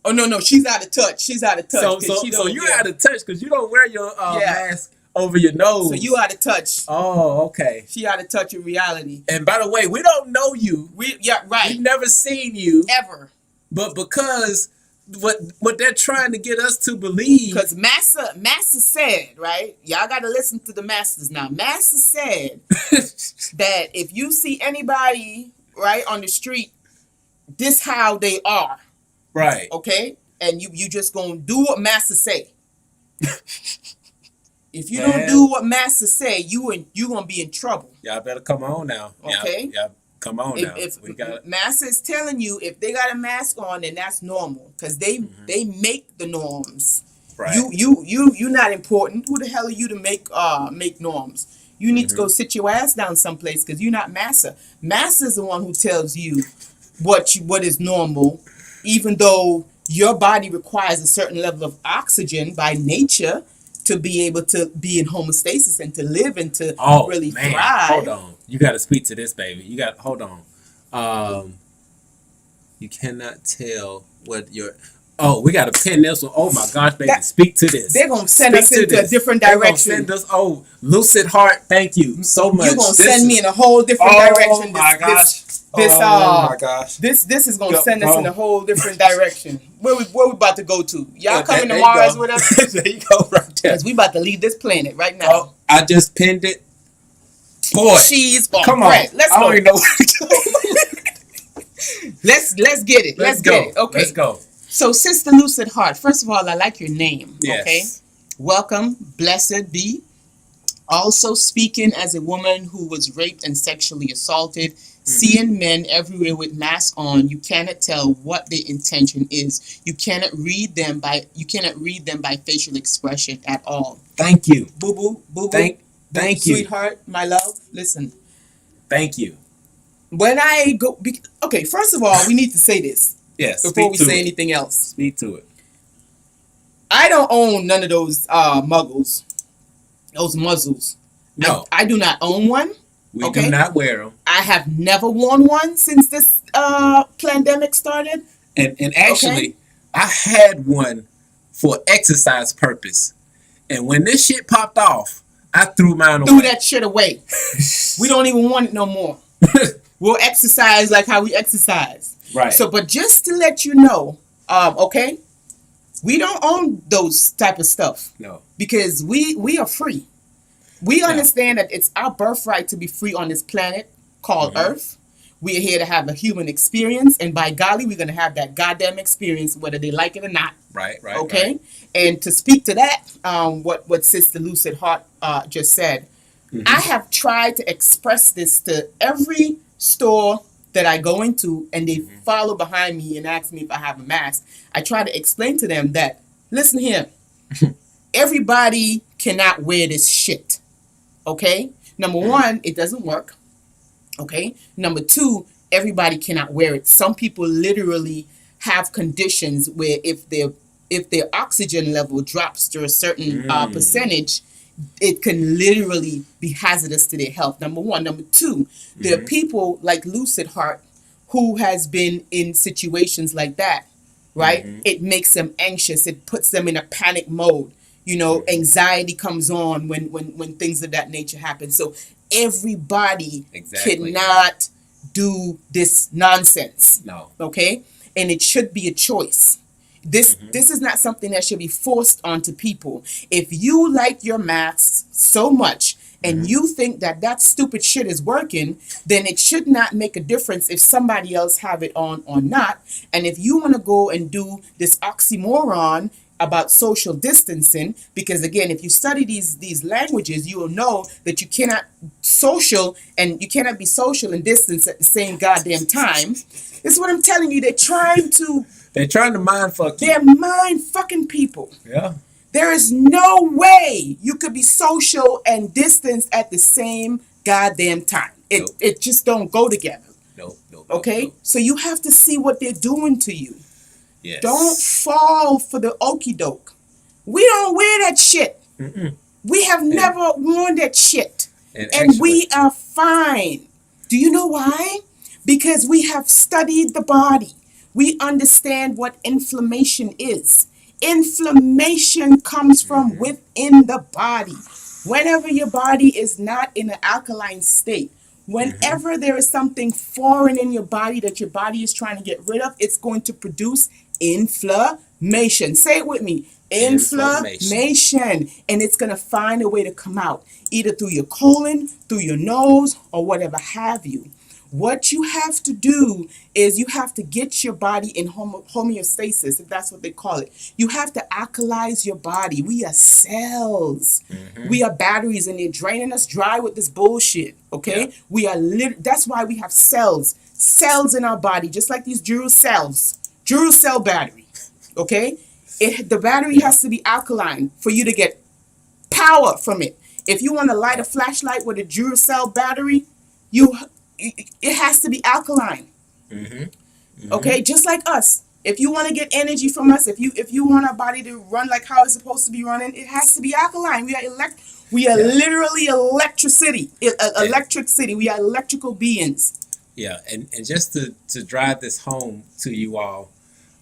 Oh no, she's out of touch. She's out of touch. So you're out of touch because you don't wear your mask over your nose. So you out of touch. Oh, okay. She out of touch with reality. And by the way, we don't know you. We've never seen you ever. But because what they're trying to get us to believe, because Master said, right? Y'all got to listen to the masters now. Master said that if you see anybody right on the street, this how they are. Right. Okay? And you just gonna do what Master say. If you don't do what Master say, you gonna be in trouble. Y'all better come on now. Okay? Y'all come on now. If Master is telling you if they got a mask on, then that's normal. Because they make the norms. Right. You not important. Who the hell are you to make norms? You need to go sit your ass down someplace because you're not Master. Master's the one who tells you what is normal. Even though your body requires a certain level of oxygen by nature to be able to be in homeostasis and to live and to really thrive. Hold on. You got to speak to this, baby. Hold on. You cannot tell what your... Oh, we got to pin this one. Oh, my gosh, baby. Speak to this. They're going to send us into a different direction. They're going to send us... lucid heart. Thank you so much. You're going to send me in a whole different direction. Oh, my gosh. Oh my gosh! This is gonna send us in a whole different direction. Where we about to go to? Y'all coming to Mars with us? There you go, right there. Because we about to leave this planet right now. Oh, I just pinned it. Boy, cheese or come bread. on. Let's go. I don't even know where to go. Let's get it. Let's get it. Okay. Let's go. So, Sister Lucid Heart. First of all, I like your name. Yes. Okay. Welcome. Blessed be. Also speaking as a woman who was raped and sexually assaulted. Seeing men everywhere with masks on, you cannot tell what their intention is. You cannot read them by facial expression at all. Thank you. Boo boo. Thank you. Sweetheart, my love, listen. Thank you. When I go okay, first of all, we need to say this. Yes. Before we say anything else. Speak to it. I don't own none of those muggles. Those muzzles. No. I do not own one. We do not wear them. I have never worn one since this pandemic started. And actually, I had one for exercise purpose. And when this shit popped off, I threw mine away. Threw that shit away. We don't even want it no more. We'll exercise like how we exercise. Right. So, but just to let you know, okay, we don't own those type of stuff. No. Because we are free. We understand that it's our birthright to be free on this planet called Earth. We are here to have a human experience, and by golly, we're going to have that goddamn experience, whether they like it or not. Right. Okay? Right. And to speak to that, what Sister Lucid Heart just said, I have tried to express this to every store that I go into, and they follow behind me and ask me if I have a mask. I try to explain to them that, listen here, everybody cannot wear this shit. Okay? Number one, it doesn't work. Okay? Number two, everybody cannot wear it. Some people literally have conditions where if their if their oxygen level drops to a certain percentage, it can literally be hazardous to their health. Number one. Number two, there are people like Lucid Heart who has been in situations like that, right? It makes them anxious. It puts them in a panic mode. You know, anxiety comes on when things of that nature happen. So everybody cannot do this nonsense. No. Okay? And it should be a choice. This is not something that should be forced onto people. If you like your maths so much and you think that that stupid shit is working, then it should not make a difference if somebody else have it on or not. And if you want to go and do this oxymoron about social distancing, because again, if you study these languages, you will know that you cannot be social and distance at the same goddamn time. This is what I'm telling you. They're trying to mind fuck you. They're mind fucking people. Yeah. There is no way you could be social and distance at the same goddamn time. It just don't go together. Nope. Okay? So you have to see what they're doing to you. Yes. Don't fall for the okie doke. We don't wear that shit. We have never worn that shit. And we are fine. Do you know why? Because we have studied the body. We understand what inflammation is. Inflammation comes from within the body. Whenever your body is not in an alkaline state, whenever there is something foreign in your body that your body is trying to get rid of, it's going to produce inflammation. Say it with me. Inflammation. And it's going to find a way to come out, either through your colon, through your nose, or whatever have you. What you have to do is you have to get your body in homeostasis, if that's what they call it. You have to alkalize your body. We are cells. We are batteries, and they're draining us dry with this bullshit, okay? Yeah. We are that's why we have cells in our body, just like these Duracell battery, okay? The battery has to be alkaline for you to get power from it. If you want to light a flashlight with a Duracell battery, it has to be alkaline. Okay, just like us. If you want to get energy from us, if you want our body to run like how it's supposed to be running, it has to be alkaline. We are literally electric city. We are electrical beings. Yeah, and just to drive this home to you all,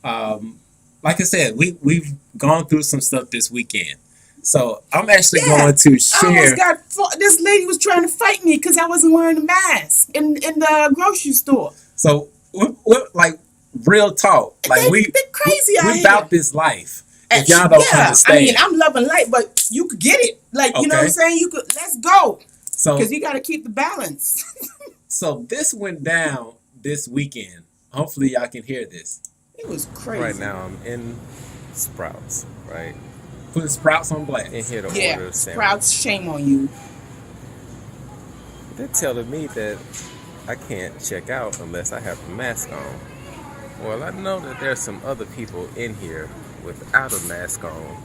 like I said, we've gone through some stuff this weekend. So I'm actually going to share. This lady was trying to fight me because I wasn't wearing a mask in the grocery store. So we're like real talk. Like they're crazy out we about this life. If y'all don't understand. I mean, I'm loving life, but you could get it. Like, you know what I'm saying? Let's go. So because you got to keep the balance. So this went down this weekend. Hopefully y'all can hear this. It was crazy. Right now I'm in Sprouts, right? Put Sprouts on blast. And here to order a sandwich. Sprouts, shame on you. They're telling me that I can't check out unless I have a mask on. Well, I know that there's some other people in here without a mask on.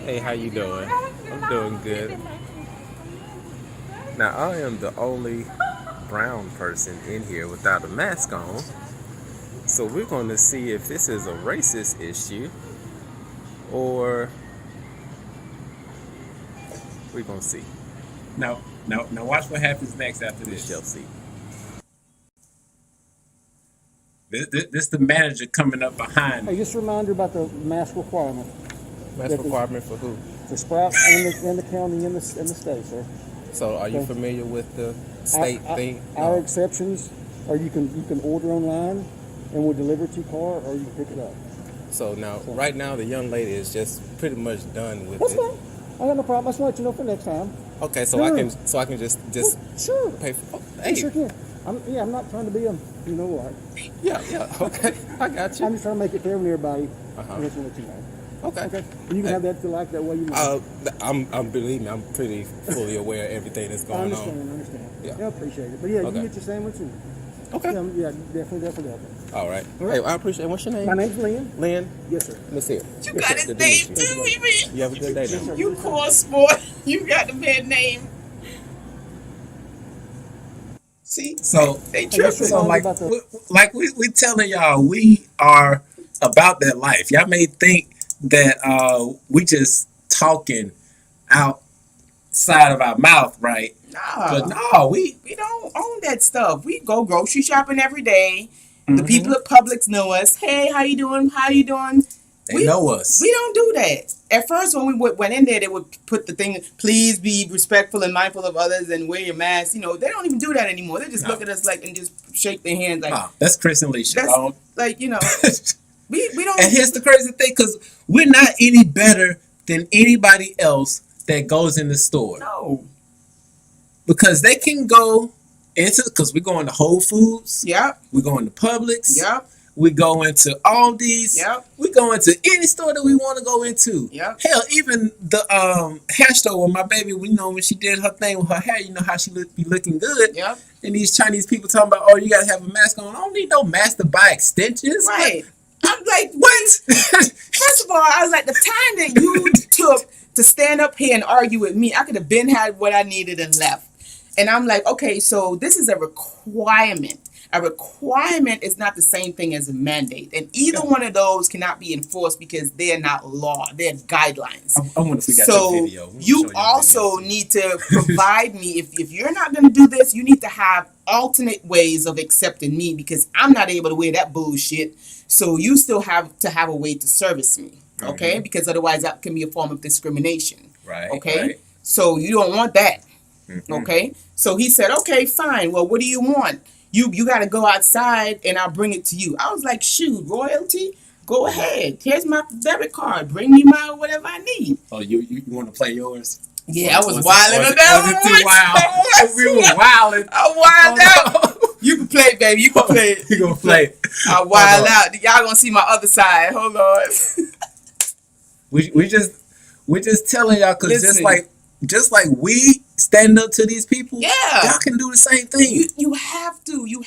Hey, how you doing? I'm doing good. Now, I am the only brown person in here without a mask on. So we're going to see if this is a racist issue or we're going to see. Now watch what happens next after this. We shall see. This the manager coming up behind. Hey, just a reminder about the mask requirement. Mask requirement for who? For Sprouts and the county and the state, sir. So are you familiar with the state thing? Our exceptions are you can order online and we'll deliver it to your car, or you can pick it up. So right now the young lady is just pretty much done with That's it. fine. I got no problem. I just want you to know for next time. Okay, so Sure. I can just Sure. pay for. You sure can. I'm not trying to be you know what. Yeah. Okay, I got you. I'm just trying to make it fair with everybody. Uh-huh. I just want to let you know. Okay. You can have that if you like that way you know. Believe me, I'm pretty fully aware of everything that's going I understand. Yeah. I appreciate it. But yeah, you Okay. can get your sandwich and Okay. yeah, definitely. All right. All right. Hey, I appreciate. What's your name? My name's Lynn. Lynn. Yes, sir. Let's see it. You got his name too, baby. You have a good day now. You poor sport. You got the man name. See? So they tripping. So like we telling y'all, we are about that life. Y'all may think that we just talking outside of our mouth, right? Nah, but no, we don't own that stuff. We go grocery shopping every day. The people at Publix know us. Hey, how you doing? How you doing? They know us. We don't do that. At first, when we went in there, they would put the thing, please be respectful and mindful of others and wear your mask. You know, they don't even do that anymore. They just look at us like and just shake their hands like. Oh, that's Chris and Leisha. That's, like, you know, we don't. And here's the crazy thing, because we're not any better than anybody else that goes in the store. No. Because they can go into, because we're going to Whole Foods. Yep. We're going to Publix. Yep. We go into Aldi's. Yep. We go into any store that we want to go into. Yep. Hell, even the hair store where my baby, you know, when she did her thing with her hair, you know how she be looking good. Yep. And these Chinese people talking about, oh, you got to have a mask on. I don't need no mask to buy extensions. Right. I'm like, what? First of all, I was like, the time that you took to stand up here and argue with me, I could have been had what I needed and left. And I'm like, okay, so this is a requirement. A requirement is not the same thing as a mandate. And either one of those cannot be enforced because they're not law. They're guidelines. I wonder if we got your video. You also need to provide me, if you're not going to do this, you need to have alternate ways of accepting me because I'm not able to wear that bullshit. So you still have to have a way to service me. Okay? Mm-hmm. Because otherwise that can be a form of discrimination. Right. Okay? Right. So you don't want that. Mm-hmm. Okay? So he said, okay, fine. Well, what do you want? You got to go outside and I'll bring it to you. I was like, shoot, royalty? Go ahead. Here's my debit card. Bring me my whatever I need. Oh, you want to play yours? Yeah, I was wilding on that one. Was it too wild? We were wilding. I wild out. You can play it, baby. You can play it. You gonna play it. I wild out. Y'all gonna see my other side. Hold on. we just telling y'all, because just like we stand up to these people, yeah, y'all can do the same thing. You have to. You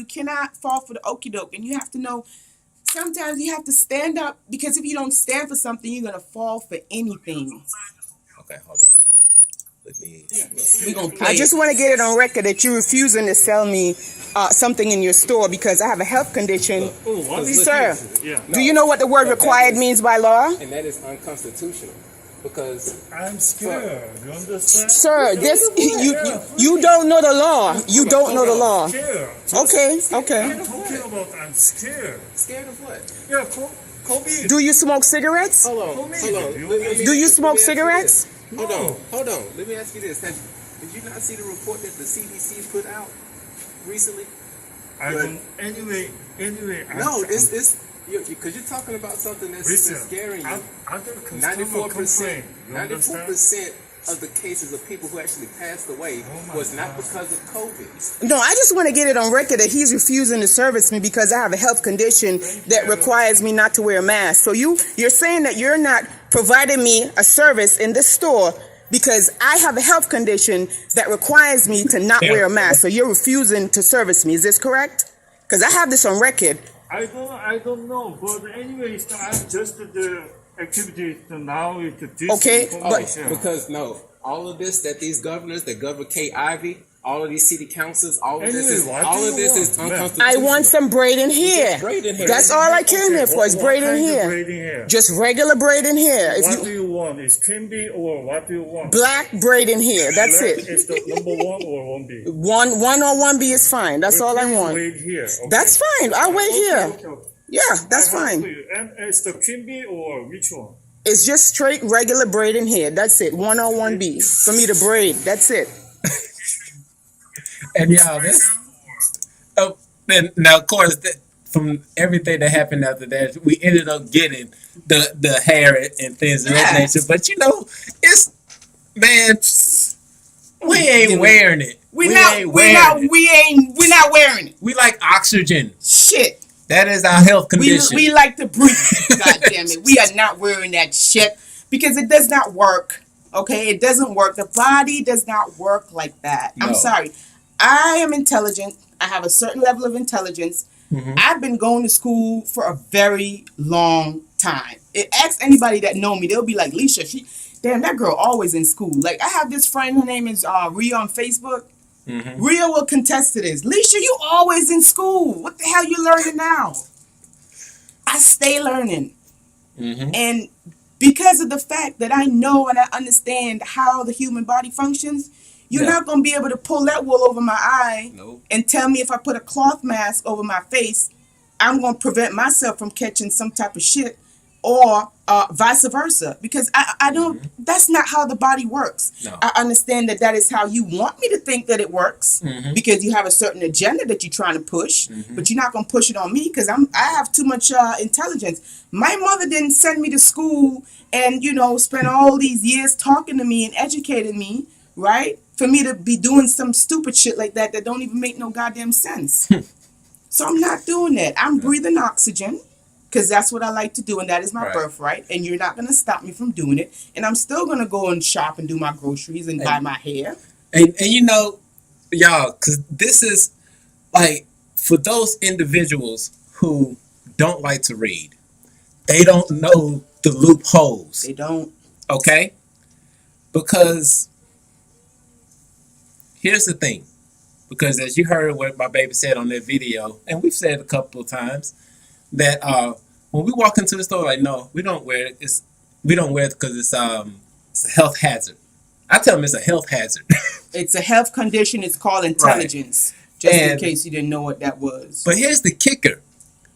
cannot fall for the okie doke, and you have to know. Sometimes you have to stand up, because if you don't stand for something, you're gonna fall for anything. Okay, hold on. We gonna play. I just want to get it on record that you're refusing to sell me something in your store because I have a health condition. Sir, do you know what the word required means by law? And that is unconstitutional. Because I'm scared. You understand? Sir, you don't know the law. You don't know the law. Okay. I'm talking about I'm scared. scared of what? Yeah, COVID. Do you smoke cigarettes? Hold on. Do you smoke cigarettes? Hold on. Let me ask you this. Did you not see the report that the CDC put out recently? Anyway. No, it's because you're talking about something that's scaring you. 94% of the cases of people who actually passed away was not because of COVID. No, I just want to get it on record that he's refusing to service me because I have a health condition that requires me not to wear a mask. So you're saying that you're not providing me a service in this store because I have a health condition that requires me to not wear a mask. So you're refusing to service me. Is this correct? Because I have this on record. I don't know, but anyway, I'm just the activity now with this. Okay, because all of this that these governors, that Governor Kay Ivey, all of these city councils, all of this is unconstitutional. I want some braiding hair. That's all I came here for. Is braiding hair. Just regular braiding hair. What do you want? Is trimby or what do you want? Black braiding hair. That's it. Is the number 1 or 1B? One or 1B is fine. That's all I want. Wait here. Okay. That's fine. I'll wait here. Okay. Yeah, that's fine. And is the trimby or which one? It's just straight regular braiding hair. That's it. 1 or 1B for me to braid. That's it. And y'all, now of course, from everything that happened after that, we ended up getting the hair and things of that nature. But we ain't wearing it. We're not wearing it. We like oxygen. Shit. That is our health condition. We like to breathe. God damn it. We are not wearing that shit because it does not work. Okay, it doesn't work. The body does not work like that. No. I'm sorry. I am intelligent. I have a certain level of intelligence. Mm-hmm. I've been going to school for a very long time. Ask anybody that know me, they'll be like, Leisha, damn, that girl always in school. Like, I have this friend, her name is Rhea on Facebook. Mm-hmm. Rhea will contest to this. Leisha, you always in school. What the hell you learning now? I stay learning. Mm-hmm. And because of the fact that I know and I understand how the human body functions, you're not going to be able to pull that wool over my eye and tell me if I put a cloth mask over my face, I'm going to prevent myself from catching some type of shit, or vice versa. Because I don't, that's not how the body works. No. I understand that that is how you want me to think that it works, because you have a certain agenda that you're trying to push, but you're not going to push it on me because I have too much intelligence. My mother didn't send me to school and, you know, spend all these years talking to me and educating me, right? For me to be doing some stupid shit like that don't even make no goddamn sense. So I'm not doing that. I'm breathing oxygen because that's what I like to do, and that is my birthright, and you're not going to stop me from doing it. And I'm still going to go and shop and do my groceries and buy my hair. And you know, y'all, because this is like, for those individuals who don't like to read, they don't know the loopholes. They don't. Okay? Because here's the thing. Because as you heard what my baby said on that video, and we've said a couple of times, that when we walk into the store, like, no, we don't wear it. We don't wear it because it's a health hazard. I tell them it's a health hazard. It's a health condition. It's called intelligence. Just in case you didn't know what that was. But here's the kicker.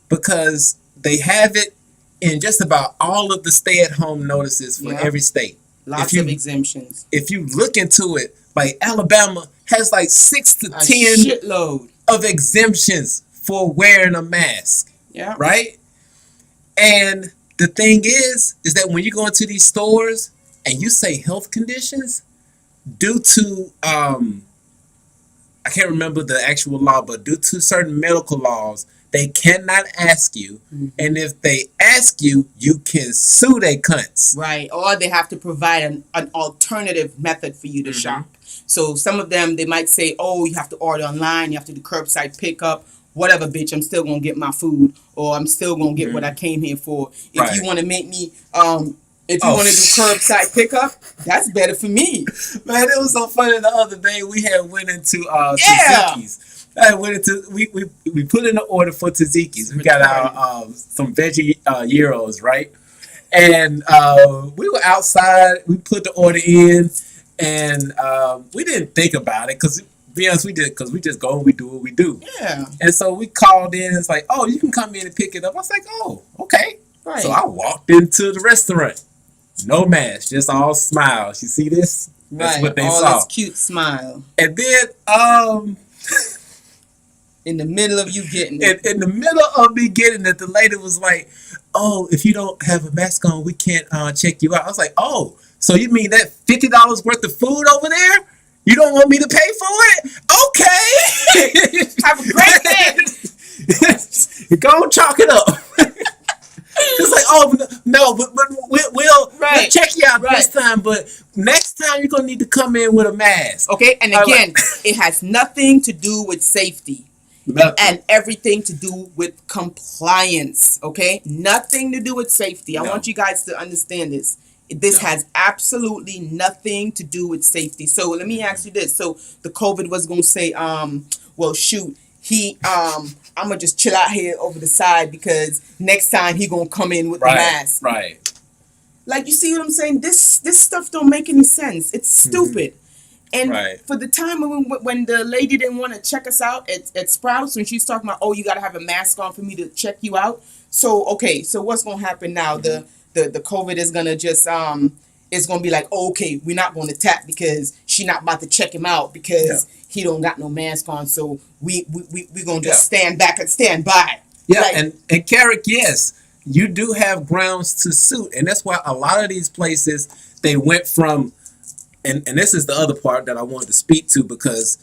Because they have it in just about all of the stay-at-home notices for every state. Lots of exemptions. If you look into it, like Alabama has like 6 to 10 shitload of exemptions for wearing a mask. Yeah. Right? And the thing is that when you go into these stores and you say health conditions, due to I can't remember the actual law, but due to certain medical laws, they cannot ask you. And if they ask you, you can sue they cunts. Right. Or they have to provide an alternative method for you to shop. So some of them, they might say, oh, you have to order online, you have to do curbside pickup, whatever, bitch, I'm still going to get my food, or I'm still going to get what I came here for. If you want to make me, if you want to do curbside pickup, that's better for me. Man, it was so funny the other day. We had went into Tzatziki's. I went into we put in an order for Tzatziki's. We got our some veggie gyros, right? And we were outside. We put the order in, and we didn't think about it because, be honest, we did because we just go and we do what we do. Yeah. And so we called in. And it's like, oh, you can come in and pick it up. I was like, oh, okay. Right. So I walked into the restaurant. No mask, just all smiles. You see this? That's what they saw. All this cute smile. And then, in the middle of you getting it. In the middle of me getting it, the lady was like, oh, if you don't have a mask on, we can't check you out. I was like, oh, so you mean that $50 worth of food over there? You don't want me to pay for it? Okay. Have a great day. Go and chalk it up. It's like, oh, no, but we'll check you out this time, but next time you're going to need to come in with a mask. Okay, and again, it has nothing to do with safety. Nothing. And everything to do with compliance, okay? Nothing to do with safety. I want you guys to understand this. This has absolutely nothing to do with safety. So let me ask you this. So the COVID was going to say, well, shoot, I'm going to just chill out here over the side because next time he going to come in with the mask. Right. Like, you see what I'm saying? This stuff don't make any sense. It's stupid. And for the time when the lady didn't want to check us out at Sprouts, when she's talking about, oh, you got to have a mask on for me to check you out. So, okay, so what's going to happen now? The COVID is going to just, it's going to be like, oh, okay, we're not going to tap because she not about to check him out because he don't got no mask on. So we going to just stand back and stand by. Yeah, like, and Carrick, yes, you do have grounds to sue. And that's why a lot of these places, they went from, and this is the other part that I wanted to speak to, because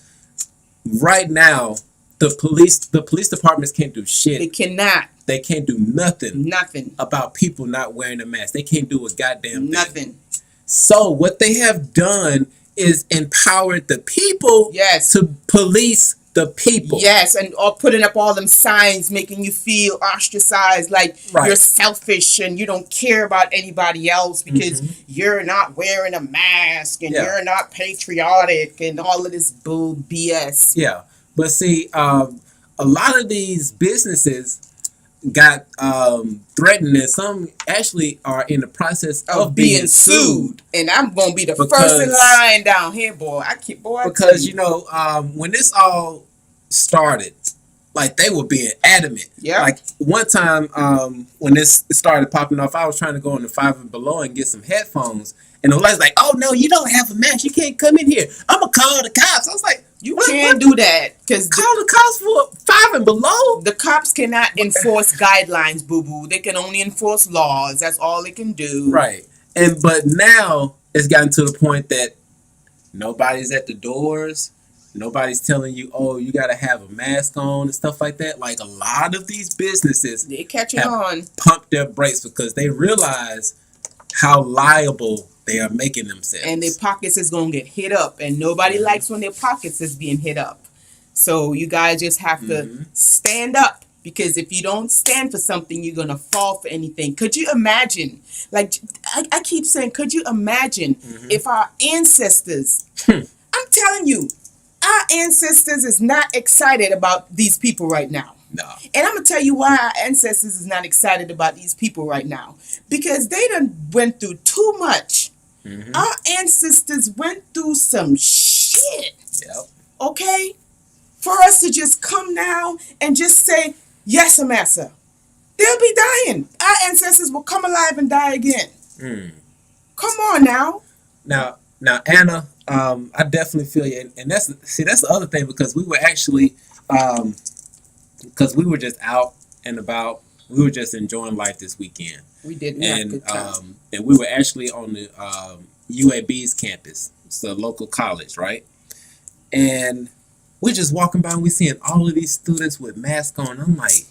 right now the police departments can't do shit. They cannot. They can't do nothing. Nothing about people not wearing a mask. They can't do a goddamn thing. Nothing. So what they have done is empowered the people to police the people. Yes, and or putting up all them signs making you feel ostracized, like you're selfish and you don't care about anybody else because you're not wearing a mask and you're not patriotic and all of this bull BS. Yeah, but see, a lot of these businesses, got threatened, and some actually are in the process of being sued. And I'm gonna be the Because- first in line down here, boy. Because you know, when this all started, like they were being adamant. Yeah. Like one time, when this started popping off, I was trying to go on the 5 and Below and get some headphones, and the lady's like, "Oh no, you don't have a mask. You can't come in here. I'm gonna call the cops." I was like, You can't do that because call the cops for 5 and Below." the cops cannot enforce guidelines, boo boo. They can only enforce laws. That's all they can do. Right. But now it's gotten to the point that nobody's at the doors. Nobody's telling you, "Oh, you got to have a mask on," and stuff like that. Like a lot of these businesses They catching have on. pumped their brakes because they realize how liable they are making themselves. And their pockets is gonna get hit up, and nobody likes when their pockets is being hit up. So you guys just have to stand up, because if you don't stand for something, you're gonna fall for anything. Could you imagine? Like I keep saying, could you imagine if our ancestors? I'm telling you, our ancestors is not excited about these people right now. No. And I'm gonna tell you why our ancestors is not excited about these people right now. Because they done went through too much. Our ancestors went through some shit. Yep. Okay? For us to just come now and just say, yes, Amasa. They'll be dying. Our ancestors will come alive and die again. Come on now. Now, Anna, I definitely feel you, and that's the other thing, because we were actually, because we were just out and about, we were just enjoying life this weekend. We did. We had a good time. And we were actually on the UAB's campus. It's a local college, right? And we're just walking by and we're seeing all of these students with masks on. I'm like,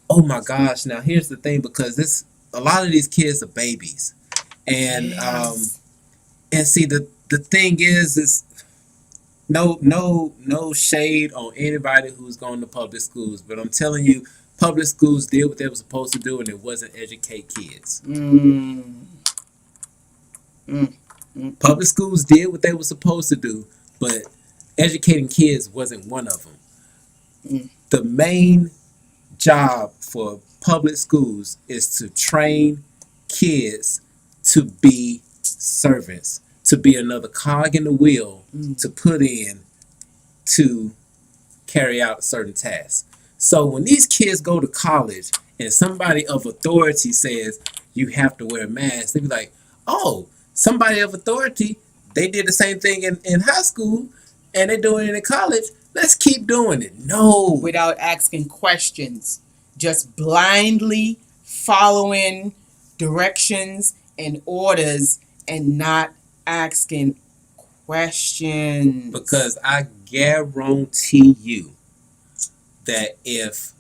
oh my gosh. Now here's the thing, because a lot of these kids are babies. And and see, the thing is no shade on anybody who's going to public schools, but I'm telling you, public schools did what they were supposed to do, and it wasn't educate kids. Public schools did what they were supposed to do, but educating kids wasn't one of them. The main job for public schools is to train kids to be servants, to be another cog in the wheel to put in to carry out certain tasks. So when these kids go to college and somebody of authority says you have to wear a mask, they be like, oh, somebody of authority, they did the same thing in high school and they're doing it in college. Let's keep doing it. No. Without asking questions. Just blindly following directions and orders and not asking questions. Because I guarantee you that if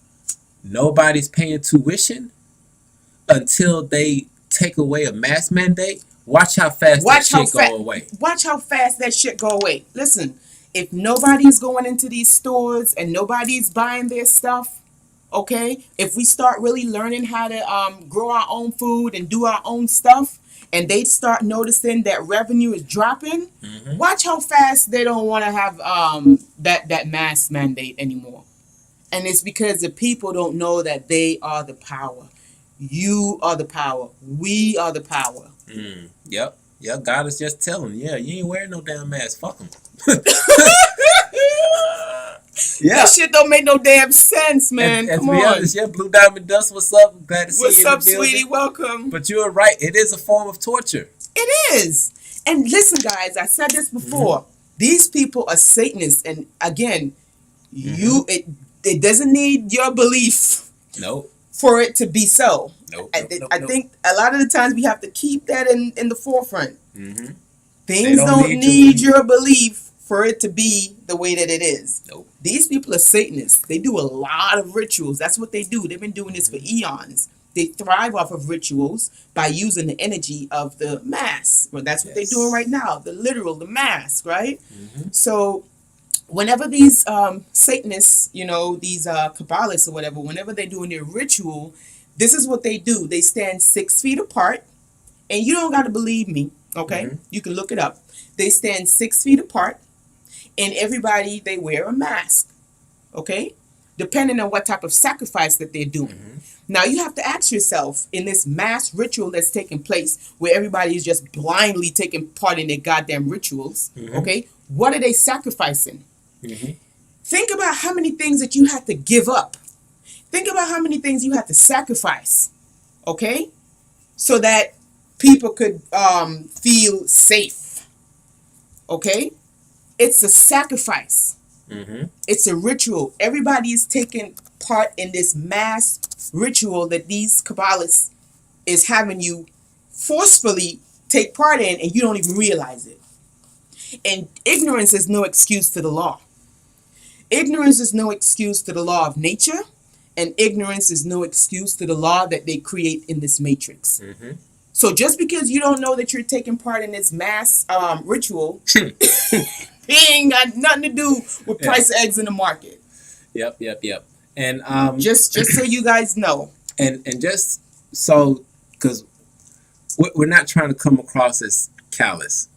nobody's paying tuition until they take away a mask mandate, watch how fast that shit go away. Watch how fast that shit go away. Listen, if nobody's going into these stores and nobody's buying their stuff, okay, if we start really learning how to grow our own food and do our own stuff, and they start noticing that revenue is dropping, watch how fast they don't want to have that mask mandate anymore. And it's because the people don't know that they are the power. You are the power. We are the power. Yep. God is just telling, you ain't wearing no damn mask. Fuck them. That shit don't make no damn sense, man. And Come to be on. honest, Blue Diamond Dust, what's up? Glad to see What's you in up, the building. sweetie? Welcome. But you're right. It is a form of torture. It is. And listen, guys, I said this before. These people are Satanists. And again, it doesn't need your belief for it to be so. I think a lot of the times we have to keep that in the forefront. Things don't need your belief for it to be the way that it is. These people are Satanists. They do a lot of rituals. That's what they do. They've been doing this for eons. They thrive off of rituals by using the energy of the mass. Well, that's what they're doing right now. The mass, right? So whenever these Satanists, these Kabbalists or whatever, whenever they're doing their ritual, this is what they do. They stand 6 feet apart. And you don't got to believe me, okay? You can look it up. They stand 6 feet apart. And everybody, they wear a mask, okay? depending on what type of sacrifice that they're doing. Now, you have to ask yourself, in this mass ritual that's taking place, where everybody is just blindly taking part in their goddamn rituals, okay, what are they sacrificing? Think about how many things that you have to give up. Think about how many things you have to sacrifice, okay, so that people could feel safe, okay? It's a sacrifice. It's a ritual. Everybody is taking part in this mass ritual that these Kabbalists is having you forcefully take part in, and you don't even realize it. And ignorance is no excuse to the law. Ignorance is no excuse to the law of nature, and ignorance is no excuse to the law that they create in this matrix. So just because you don't know that you're taking part in this mass ritual, it ain't got nothing to do with price of eggs in the market. Yep. And just so you guys know. And just so, because we're not trying to come across as callous.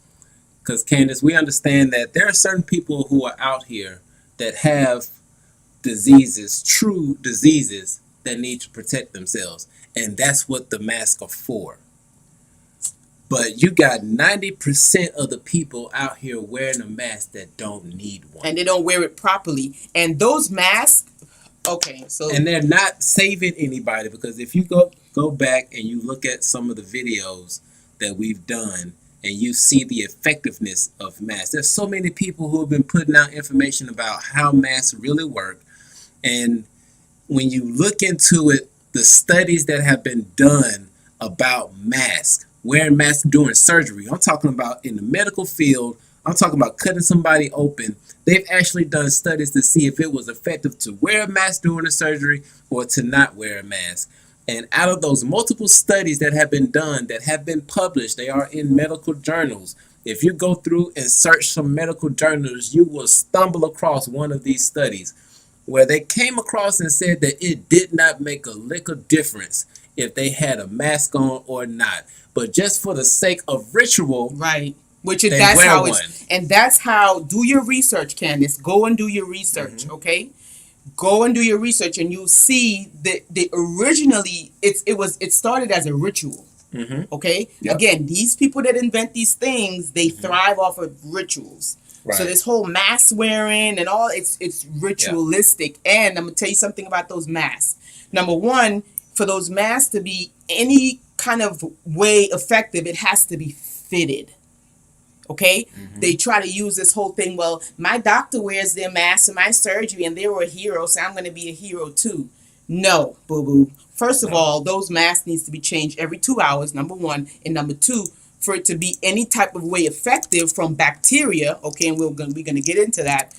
Because, Candace, we understand that there are certain people who are out here that have diseases, true diseases, that need to protect themselves. And that's what the masks are for. But you got 90% of the people out here wearing a mask that don't need one. And they don't wear it properly. And those masks, okay, so... And they're not saving anybody, because if you go back and you look at some of the videos that we've done, and you see the effectiveness of masks. There's so many people who have been putting out information about how masks really work. And when you look into it, the studies that have been done about masks, wearing masks during surgery, I'm talking about in the medical field, I'm talking about cutting somebody open. They've actually done studies to see if it was effective to wear a mask during the surgery or to not wear a mask. And out of those multiple studies that have been done, that have been published, they are in medical journals. If you go through and search some medical journals, you will stumble across one of these studies where they came across and said that it did not make a lick of difference if they had a mask on or not. But just for the sake of ritual, right? Which is that's how it's, and that's how. Do your research, Candace. Go and do your research, okay? Go and do your research, and you'll see that originally it started as a ritual. Okay. Yep. Again, these people that invent these things, they thrive off of rituals. Right. So this whole mask wearing and all, it's ritualistic. Yeah. And I'm gonna tell you something about those masks. Number one, for those masks to be any kind of way effective, it has to be fitted. Okay? They try to use this whole thing, well, my doctor wears their mask in my surgery and they were a hero, so I'm going to be a hero too. No, boo-boo. First of all, those masks needs to be changed every 2 hours, number one. And number two, for it to be any type of way effective from bacteria, okay, and we're going to get into that,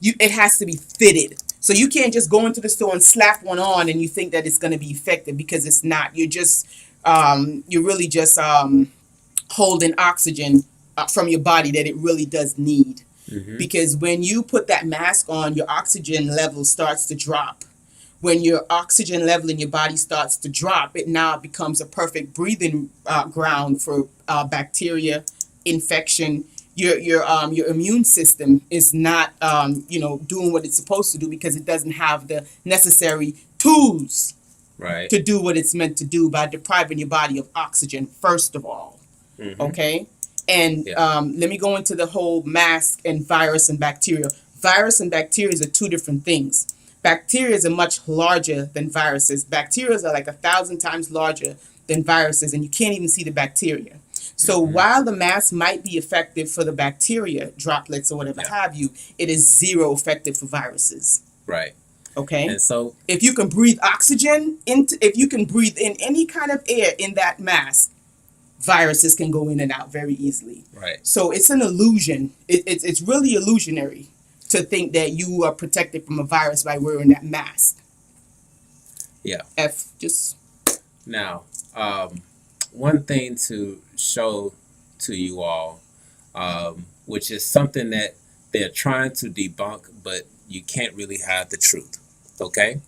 it has to be fitted. So you can't just go into the store and slap one on and you think that it's going to be effective, because it's not. You're just, you're really just holding oxygen from your body that it really does need. Because when you put that mask on, your oxygen level starts to drop. When your oxygen level in your body starts to drop, it now becomes a perfect breathing ground for bacteria, infection. Your immune system is not doing what it's supposed to do, because it doesn't have the necessary tools to do what it's meant to do by depriving your body of oxygen, first of all. Okay? And let me go into the whole mask and virus and bacteria. Virus and bacteria are two different things. Bacteria are much larger than viruses. Bacteria are like 1,000 times larger than viruses, and you can't even see the bacteria. So while the mask might be effective for the bacteria, droplets or whatever have you, it is zero effective for viruses. Right. Okay. And so if you can breathe oxygen if you can breathe in any kind of air in that mask, viruses can go in and out very easily. Right. So it's an illusion. It's really illusionary to think that you are protected from a virus by wearing that mask. Yeah. Now, one thing to show to you all, which is something that they're trying to debunk, but you can't really hide the truth. Okay?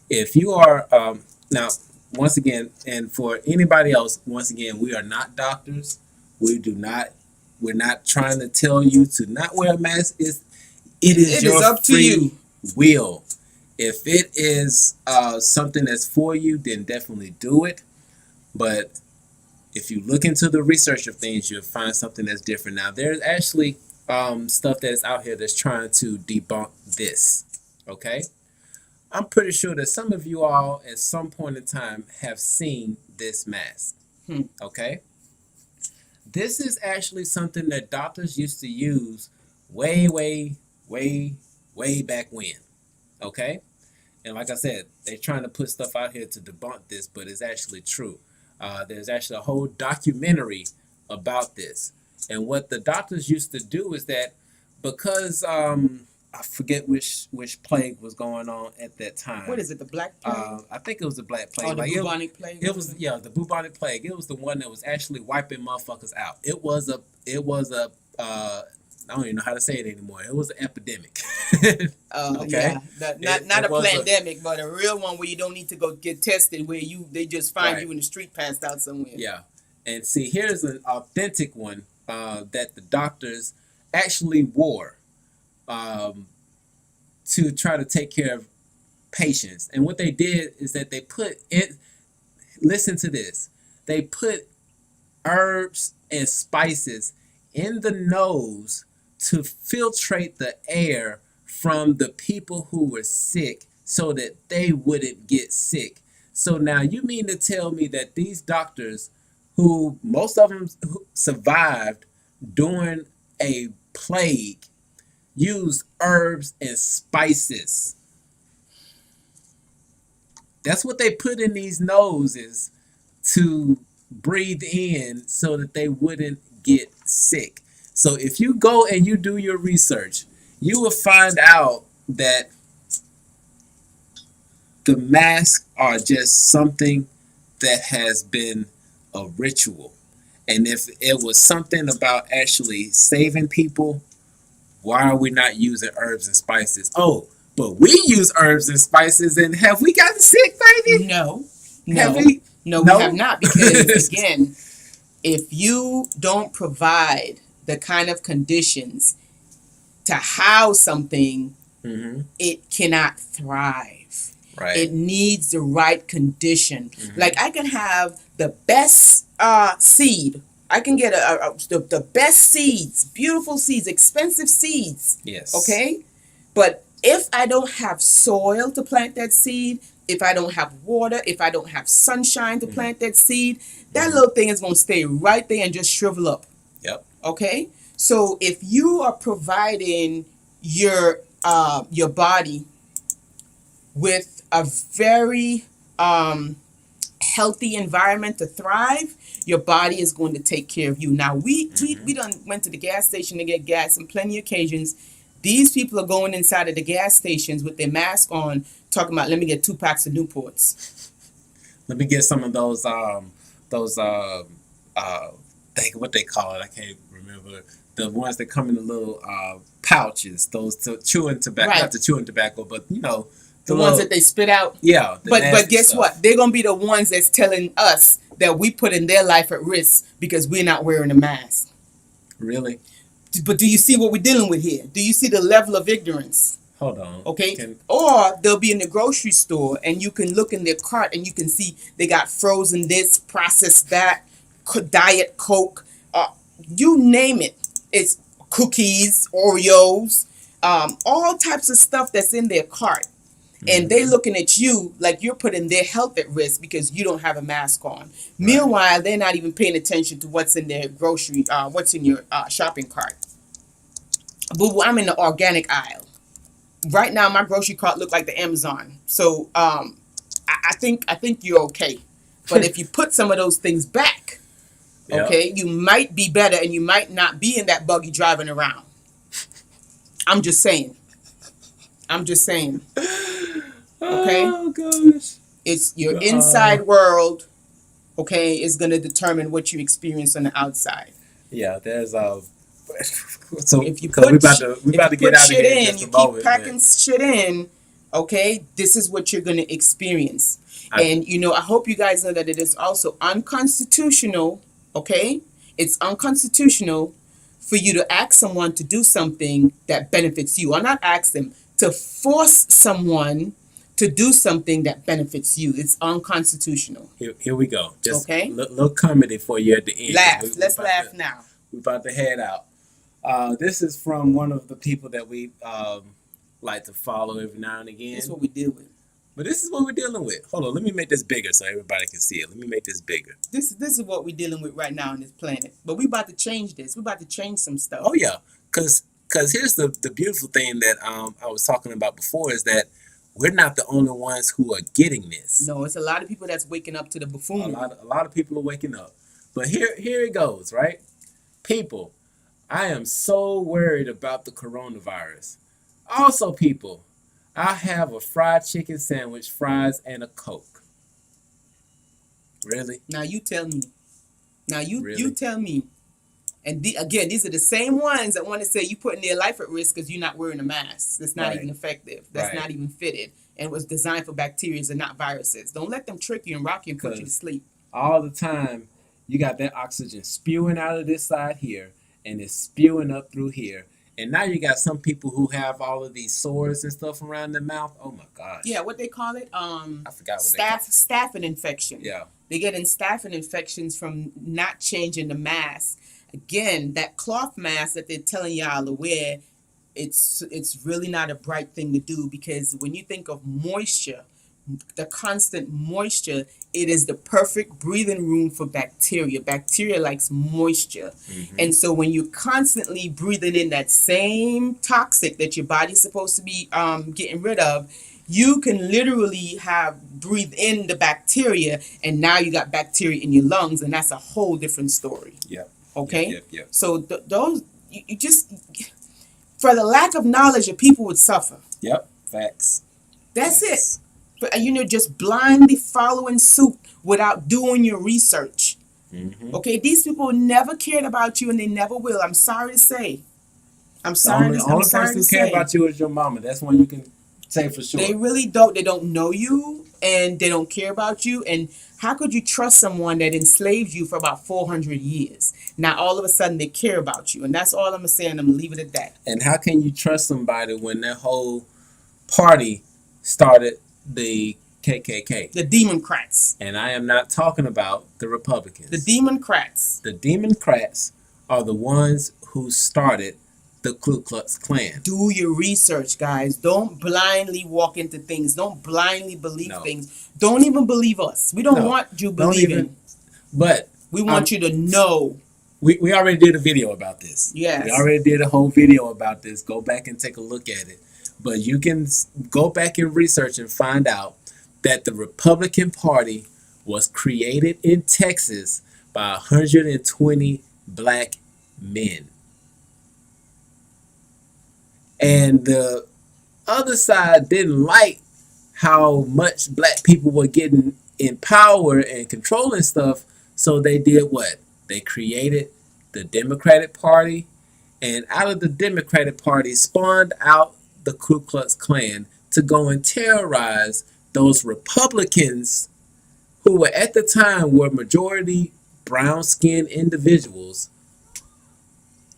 If you are, now, once again, and for anybody else, once again, we are not doctors. We're not trying to tell you to not wear a mask. It is your up free to you. Will. If it is something that's for you, then definitely do it. But if you look into the research of things, you'll find something that's different. Now, there's actually stuff that's out here that's trying to debunk this. Okay? I'm pretty sure that some of you all at some point in time have seen this mask. Okay? This is actually something that doctors used to use way back when. Okay? And like I said, they're trying to put stuff out here to debunk this, but it's actually true. There's actually a whole documentary about this. And what the doctors used to do is that because I forget which plague was going on at that time. What is it, the Black Plague? I think it was the Black Plague. Oh, the bubonic plague? It was, yeah, the bubonic plague. It was the one that was actually wiping motherfuckers out. It was a I don't even know how to say it anymore. It was an epidemic. Okay. Yeah. Not a pandemic, but a real one where you don't need to go get tested, where they just find you in the street passed out somewhere. Yeah. And see, here's an authentic one that the doctors actually wore to try to take care of patients. And what they did is that they put it, listen to this, they put herbs and spices in the nose to filtrate the air from the people who were sick so that they wouldn't get sick. So now you mean to tell me that these doctors, who most of them survived during a plague, used herbs and spices? That's what they put in these noses to breathe in so that they wouldn't get sick. So if you go and you do your research, you will find out that the masks are just something that has been a ritual. And if it was something about actually saving people, why are we not using herbs and spices? Oh, but we use herbs and spices, and have we gotten sick, baby? No, we have not. Because again, if you don't provide the kind of conditions to house something, it cannot thrive. Right. It needs the right condition. Like I can have the best seed. I can get the best seeds, beautiful seeds, expensive seeds. Yes. Okay? But if I don't have soil to plant that seed, if I don't have water, if I don't have sunshine to plant that seed, that little thing is going to stay right there and just shrivel up. Yep. Okay? So if you are providing your body with a very healthy environment to thrive, your body is going to take care of you. Now, we done went to the gas station to get gas on plenty of occasions. These people are going inside of the gas stations with their mask on, talking about, let me get 2 packs of Newports. Let me get some of those what they call it, I can't remember. The ones that come in the little pouches, those chewing tobacco, Right. not the chewing tobacco, but you know, The ones that they spit out. Yeah. But guess what? They're going to be the ones that's telling us that we put in their life at risk because we're not wearing a mask. Really? But do you see what we're dealing with here? Do you see the level of ignorance? Hold on. Okay. Or they'll be in the grocery store and you can look in their cart and you can see they got frozen this, processed that, Diet Coke, you name it. It's cookies, Oreos, all types of stuff that's in their cart. And they're looking at you like you're putting their health at risk because you don't have a mask on. Right. Meanwhile, they're not even paying attention to what's in their grocery, what's in your shopping cart. But I'm in the organic aisle. Right now, my grocery cart look like the Amazon. So I think you're okay. But if you put some of those things back, okay, you might be better and you might not be in that buggy driving around. I'm just saying. Okay? Oh, gosh. It's your inside world, okay, is going to determine what you experience on the outside. Yeah, there's so if you put we about to get out of here in just a moment. Keep packing shit in, okay, this is what you're going to experience. And, I hope you guys know that it is also unconstitutional, okay? It's unconstitutional for you to ask someone to do something that benefits you. Or not ask them, to force someone to do something that benefits you. It's unconstitutional. Here we go. Just okay. Little comedy for you at the end. Let's laugh now. We're about to head out. This is from one of the people that we like to follow every now and again. This is what we deal with. But this is what we're dealing with. Hold on, let me make this bigger so everybody can see it. Let me make this bigger. This is what we're dealing with right now on this planet. But we about to change this. We're about to change some stuff. Oh yeah, because here's the beautiful thing that I was talking about before is that we're not the only ones who are getting this. No, it's a lot of people that's waking up to the buffoonery. A lot of people are waking up. But here it goes, right? People, I am so worried about the coronavirus. Also, people, I have a fried chicken sandwich, fries, and a Coke. Really? Now you tell me. Really? You tell me. And again, these are the same ones that want to say you putting their life at risk because you're not wearing a mask. That's not even effective. That's not even fitted. And it was designed for bacteria and not viruses. Don't let them trick you and rock you and put you to sleep. All the time, you got that oxygen spewing out of this side here, and it's spewing up through here. And now you got some people who have all of these sores and stuff around their mouth. Oh my gosh. Yeah, what they call it? I forgot what they call it. Staphing infection. Yeah. They're getting staphing infections from not changing the mask. Again, that cloth mask that they're telling y'all to wear, it's really not a bright thing to do, because when you think of moisture, the constant moisture, it is the perfect breathing room for bacteria. Bacteria likes moisture. Mm-hmm. And so when you're constantly breathing in that same toxic that your body's supposed to be getting rid of, you can literally breathe in the bacteria, and now you got bacteria in your lungs, and that's a whole different story. Yeah. Okay? Yep. So those, you just, for the lack of knowledge, your people would suffer. Yep. Facts. That's it. But, just blindly following suit without doing your research. Mm-hmm. Okay? These people never cared about you, and they never will. I'm sorry to say. I'm sorry to say. The only person who cares about you is your mama. That's one you can say for sure. They really don't. They don't know you, and they don't care about you. And how could you trust someone that enslaved you for about 400 years? Now, all of a sudden, they care about you. And that's all I'm going to say, and I'm going to leave it at that. And how can you trust somebody when that whole party started the KKK? The Democrats. And I am not talking about the Republicans. The Democrats. The Democrats are the ones who started the Ku Klux Klan. Do your research, guys. Don't blindly walk into things. Don't blindly believe things. Don't even believe us. We don't want you believing. But we want you to know. We already did a video about this. Yes. We already did a whole video about this. Go back and take a look at it. But you can go back and research and find out that the Republican Party was created in Texas by 120 black men. And the other side didn't like how much black people were getting in power and controlling stuff. So they did what? They created the Democratic Party. And out of the Democratic Party spawned out the Ku Klux Klan to go and terrorize those Republicans who were at the time were majority brown-skinned individuals,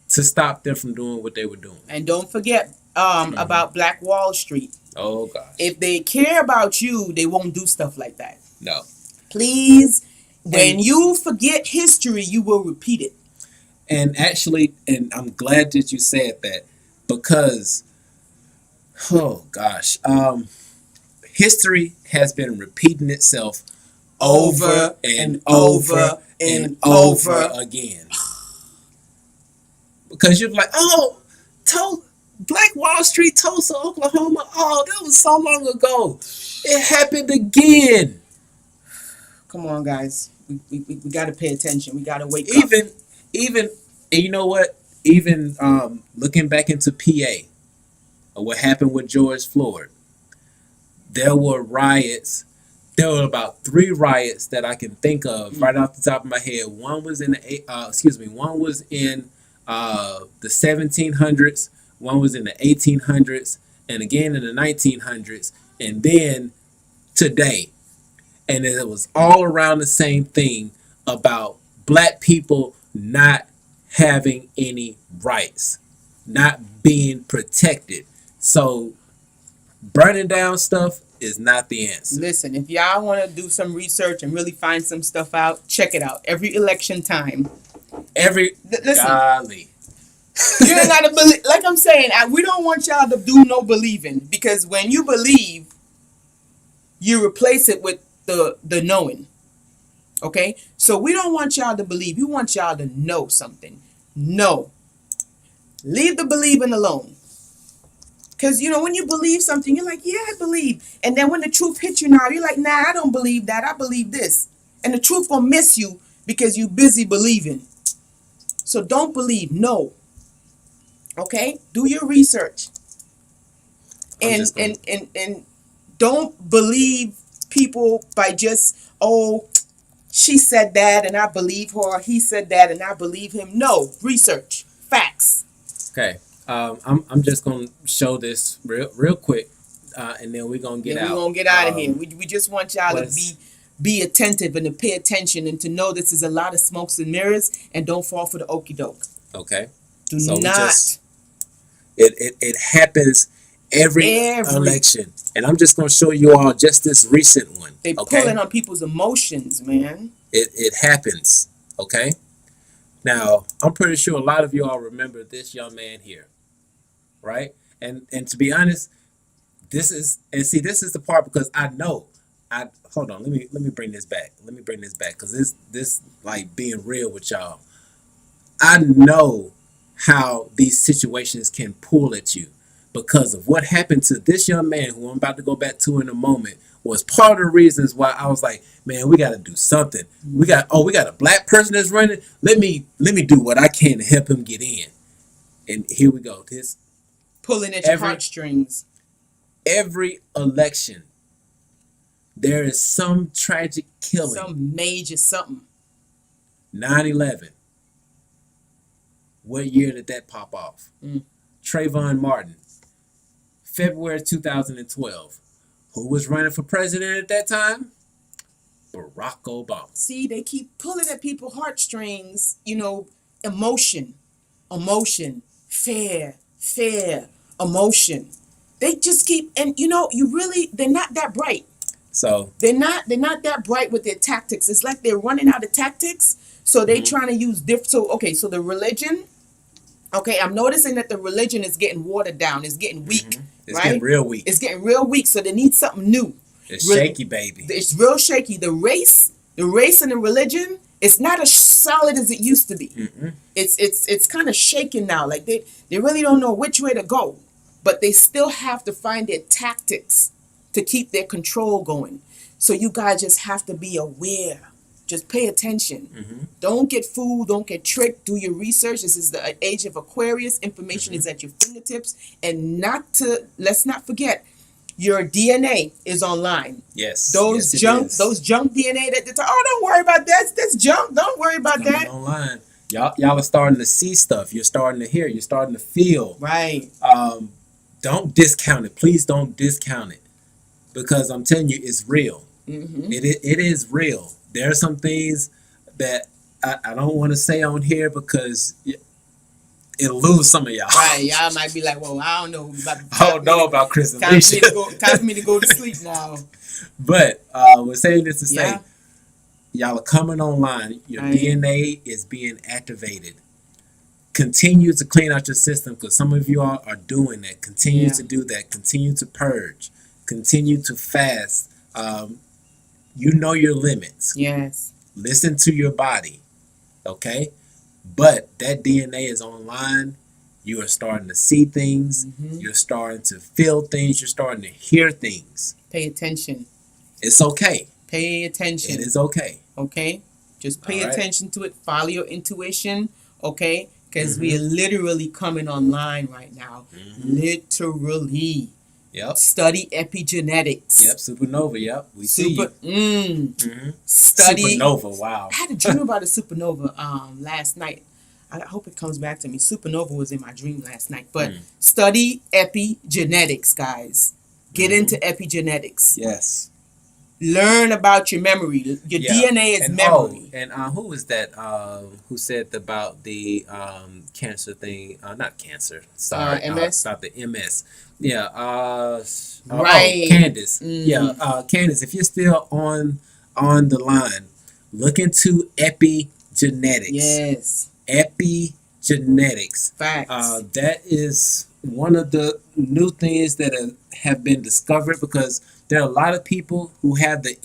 to stop them from doing what they were doing. And don't forget about Black Wall Street. Oh, gosh. If they care about you, they won't do stuff like that. No. Please, when you forget history, you will repeat it. And actually, and I'm glad that you said that, because, oh, gosh, history has been repeating itself over and over and over again. Because you're like, Black Wall Street, Tulsa, Oklahoma. Oh, that was so long ago. It happened again. Come on, guys. We got to pay attention. We got to wake up. Even, and you know what? Even looking back into PA, or what happened with George Floyd, there were riots. There were about 3 riots that I can think of right off the top of my head. One was in the 1700s, one was in the 1800s, and again in the 1900s, and then today. And it was all around the same thing about black people not having any rights, not being protected. So burning down stuff is not the answer. Listen, if y'all want to do some research and really find some stuff out, check it out. Every election time. Listen. Golly. You ain't gotta believe. Like I'm saying, we don't want y'all to do no believing, because when you believe, you replace it with the knowing. Okay? So we don't want y'all to believe. We want y'all to know something. No. Leave the believing alone. Because, when you believe something, you're like, yeah, I believe. And then when the truth hits you now, you're like, nah, I don't believe that. I believe this. And the truth gonna miss you because you busy believing. So don't believe. No. Okay? Do your research. And don't believe people by just, oh, she said that and I believe her, or he said that and I believe him. No. Research. Facts. Okay. I'm just gonna show this real quick, and then we're gonna get out. We're gonna get out of here. We just want y'all to be attentive and to pay attention and to know this is a lot of smokes and mirrors, and don't fall for the okie doke. Okay. Do not. It happens every election, and I'm just gonna show you all just this recent one. They pulling on people's emotions, man. It happens. Okay. Now I'm pretty sure a lot of you all remember this young man here. Right? And to be honest, this is the part, because hold on, let me bring this back. Because this like being real with y'all. I know how these situations can pull at you because of what happened to this young man, who I'm about to go back to in a moment, was part of the reasons why I was like, man, we gotta do something. We got a black person that's running. Let me do what I can to help him get in. And here we go. This pulling at your heartstrings. Every election, there is some tragic killing. Some major something. 9/11. What year did that pop off? Trayvon Martin. February 2012. Who was running for president at that time? Barack Obama. See, they keep pulling at people's heartstrings. Emotion. Fear, emotion. They just keep, and they're not that bright. So they're not that bright with their tactics. It's like they're running out of tactics, so they trying to use different. So the religion. Okay, I'm noticing that the religion is getting watered down. It's getting weak. It's getting real weak. It's getting real weak. So they need something new. It's shaky, baby. It's real shaky. The race and the religion. It's not as solid as it used to be. It's kind of shaken now. Like they really don't know which way to go, but they still have to find their tactics to keep their control going. So you guys just have to be aware. Just pay attention. Don't get fooled. Don't get tricked. Do your research. This is the age of Aquarius. Information is at your fingertips. And let's not forget, your DNA is online. Yes. Those junk DNA that don't worry about that. That's junk. Don't worry about that. Online. Y'all are starting to see stuff. You're starting to hear. You're starting to feel. Right. Don't discount it. Please don't discount it, because I'm telling you, it's real. It is real. There are some things that I don't want to say on here because it'll lose some of y'all. Right, y'all might be like, well, I don't know. I don't know about Chris and Alicia. Time for me to go to sleep now. But we're saying this to say, y'all are coming online. Your DNA is being activated. Continue to clean out your system, because some of you all are doing that. Continue to do that. Continue to purge. Continue to fast. You know your limits. Yes. Listen to your body. Okay? But that DNA is online. You are starting to see things. You're starting to feel things. You're starting to hear things. Pay attention. It's okay. Pay attention. It is okay. Okay? Just pay attention to it. Follow your intuition. Okay? Because we are literally coming online right now. Literally. Yep. Study epigenetics. Yep. Supernova. Yep. We see you. Study supernova. Wow. I had a dream about a supernova last night. I hope it comes back to me. Supernova was in my dream last night. But study epigenetics, guys. Get into epigenetics. Yes. learn about your memory. Your DNA is memory. And who was that? Who said about the cancer thing? Not cancer. Sorry, MS. About the MS. Yeah. Right. Candace. Yeah. Candace, if you're still on the line, look into epigenetics. Yes. Epigenetics. Facts. That is one of the new things that have been discovered, because there are a lot of people who have the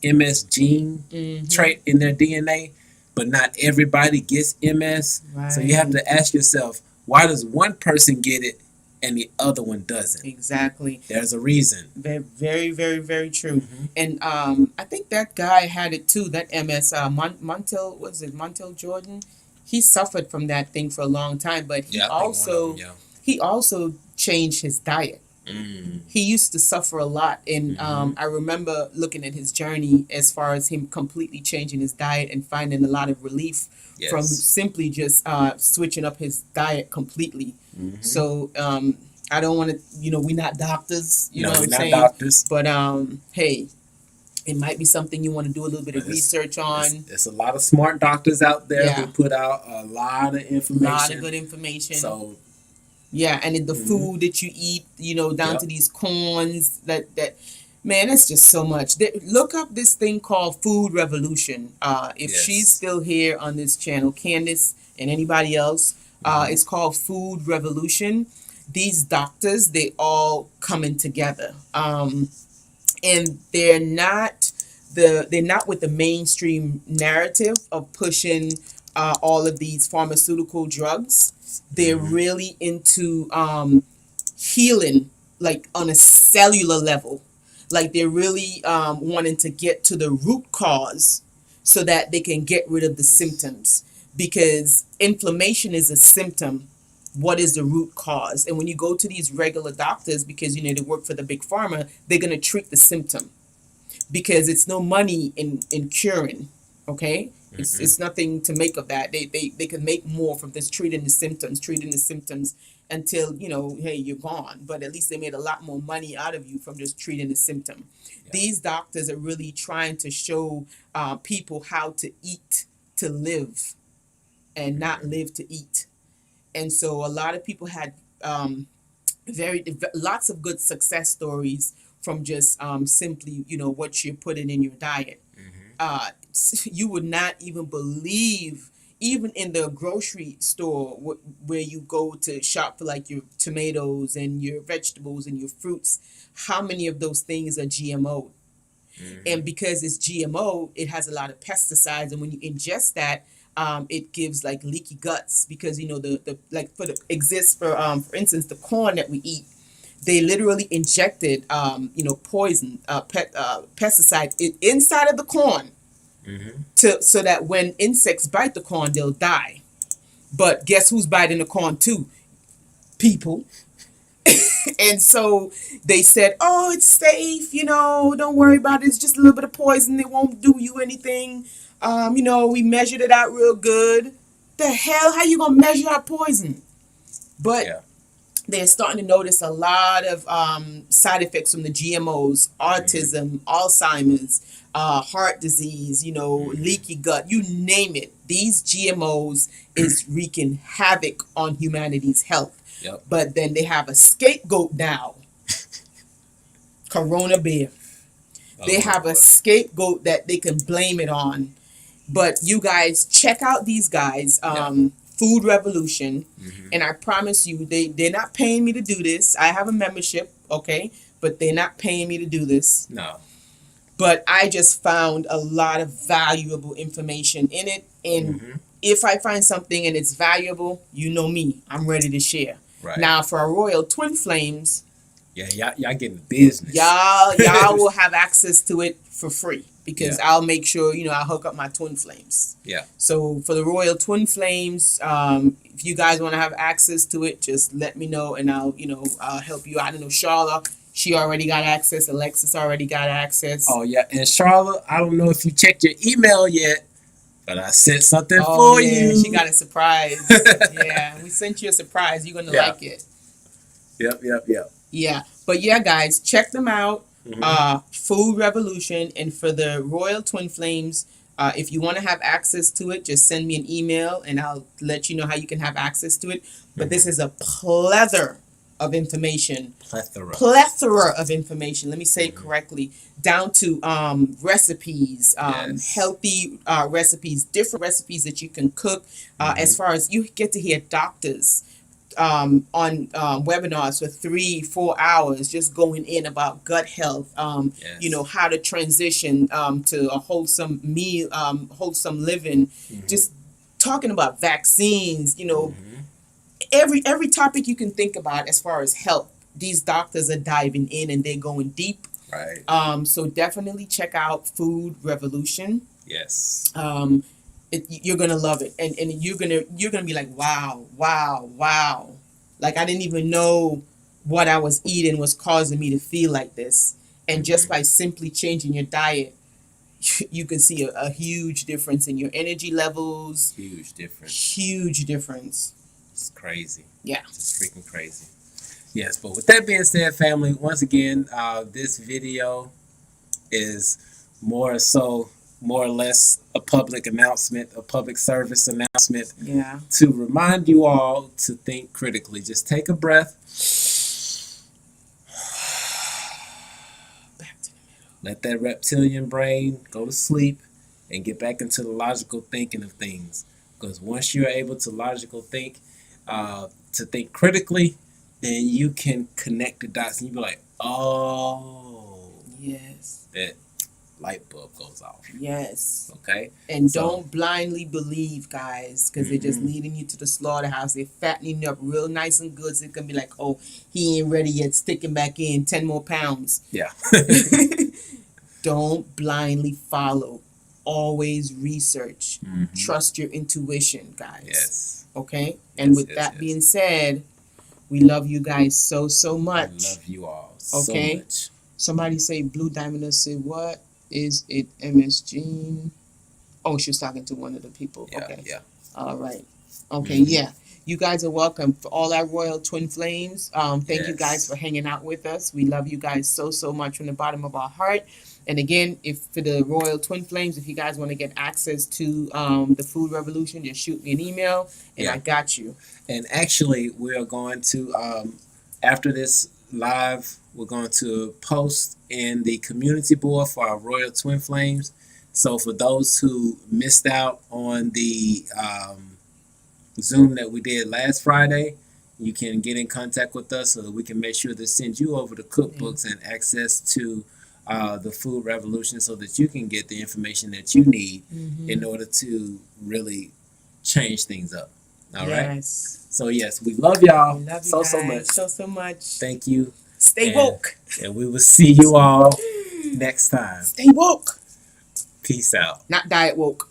MS gene trait in their DNA, but not everybody gets MS. Right. So you have to ask yourself, why does one person get it and the other one doesn't? Exactly. There's a reason. Very, very, very, very true. And I think that guy had it too. That MS, Montel Jordan? He suffered from that thing for a long time, but he also changed his diet. He used to suffer a lot, and I remember looking at his journey as far as him completely changing his diet and finding a lot of relief from simply just switching up his diet completely. So I don't want to, we're not doctors, you know what I'm saying? Doctors. But hey, it might be something you want to do a little bit of research on. There's a lot of smart doctors out there who put out a lot of information. A lot of good information. So yeah, and in the food that you eat, down to these corns, that man, that's just so much. Look up this thing called Food Revolution. If she's still here on this channel, Candace and anybody else, it's called Food Revolution. These doctors, they all coming together, and they're not with the mainstream narrative of pushing all of these pharmaceutical drugs. They're really into healing, like on a cellular level. Like they're really wanting to get to the root cause so that they can get rid of the symptoms. Because inflammation is a symptom. What is the root cause? And when you go to these regular doctors, because they work for the big pharma, they're going to treat the symptom. Because it's no money in curing, okay? It's nothing to make of that. They can make more from this treating the symptoms until, hey, you're gone. But at least they made a lot more money out of you from just treating the symptom. Yeah. These doctors are really trying to show people how to eat to live and not live to eat. And so a lot of people had lots of good success stories from just simply, what you're putting in your diet. You would not even believe, even in the grocery store where you go to shop for like your tomatoes and your vegetables and your fruits, how many of those things are GMO? And because it's GMO, it has a lot of pesticides, and when you ingest that, it gives like leaky guts, because for instance the corn that we eat, they literally injected poison pesticide inside of the corn. So that when insects bite the corn, they'll die. But guess who's biting the corn too? People. And so they said, oh, it's safe, don't worry about it. It's just a little bit of poison. It won't do you anything. We measured it out real good. The hell? How you going to measure out poison? But they're starting to notice a lot of side effects from the GMOs, autism, Alzheimer's, heart disease, leaky gut, you name it. These GMOs is wreaking havoc on humanity's health. Yep. But then they have a scapegoat now. Corona beer. They have a scapegoat that they can blame it on. But you guys, check out these guys, Food Revolution. And I promise you, they're not paying me to do this. I have a membership, okay? But they're not paying me to do this. No. But I just found a lot of valuable information in it. And if I find something and it's valuable, you know me. I'm ready to share. Right. Now, for our Royal Twin Flames. Yeah, y'all getting business. Y'all will have access to it for free. Because I'll make sure, I'll hook up my Twin Flames. Yeah. So for the Royal Twin Flames, if you guys want to have access to it, just let me know and I'll help you. I don't know, Charlotte, she already got access. Alexis already got access. Oh, yeah. And Charlotte, I don't know if you checked your email yet, but I sent something for you. She got a surprise. Yeah, we sent you a surprise. You're going to like it. Yep. Yeah. But yeah, guys, check them out. Food Revolution, and for the Royal Twin Flames, if you want to have access to it, just send me an email and I'll let you know how you can have access to it. But this is a plethora of information. Plethora of information. Let me say it correctly. Down to recipes, healthy recipes, different recipes that you can cook. As far as you get to hear doctors on webinars for 3-4 hours, just going in about gut health, you know, how to transition to a wholesome meal, wholesome living, just talking about vaccines, you know, every topic you can think about as far as health. These doctors are diving in and they're going deep. Right. So definitely check out Food Revolution. Yes. You're gonna love it, and you're gonna be like, wow. Like, I didn't even know what I was eating was causing me to feel like this. And just by simply changing your diet, you can see a huge difference in your energy levels. Huge difference. Huge difference. It's crazy. Yeah. Just freaking crazy. Yes, but with that being said, family, once again, this video is more or less a public announcement, a public service announcement. Yeah. To remind you all to think critically. Just take a breath. Back to the middle. Let that reptilian brain go to sleep and get back into the logical thinking of things. Because once you're able to think critically, then you can connect the dots and you be like, oh, yes, that light bulb goes off. Yes. Okay. And don't blindly believe, guys, because they're just leading you to the slaughterhouse. They're fattening you up real nice and good, so it can be like, oh, he ain't ready yet, sticking back in 10 more pounds. Yeah. Don't blindly follow. Always research. Trust your intuition, guys. Yes. Okay. And with that being said, we love you guys so much. I love you all okay? so much. Somebody say Blue Diamond say, what is it, MSG? Oh, she was talking to one of the people. Yeah, okay. yeah. All right. Okay, yeah. You guys are welcome. For all our Royal Twin Flames, thank you guys for hanging out with us. We love you guys so much from the bottom of our heart. And again, if for the Royal Twin Flames, if you guys want to get access to the Food Revolution, just shoot me an email, and I got you. And actually, we are going to, after this live, we're going to post in the community board for our Royal Twin Flames. So for those who missed out on the Zoom that we did last Friday, you can get in contact with us so that we can make sure to send you over the cookbooks and access to the Food Revolution so that you can get the information that you need in order to really change things up. All right. So yes, we love y'all so much. So much. Thank you. Stay woke. And we will see you all next time. Stay woke. Peace out. Not diet woke.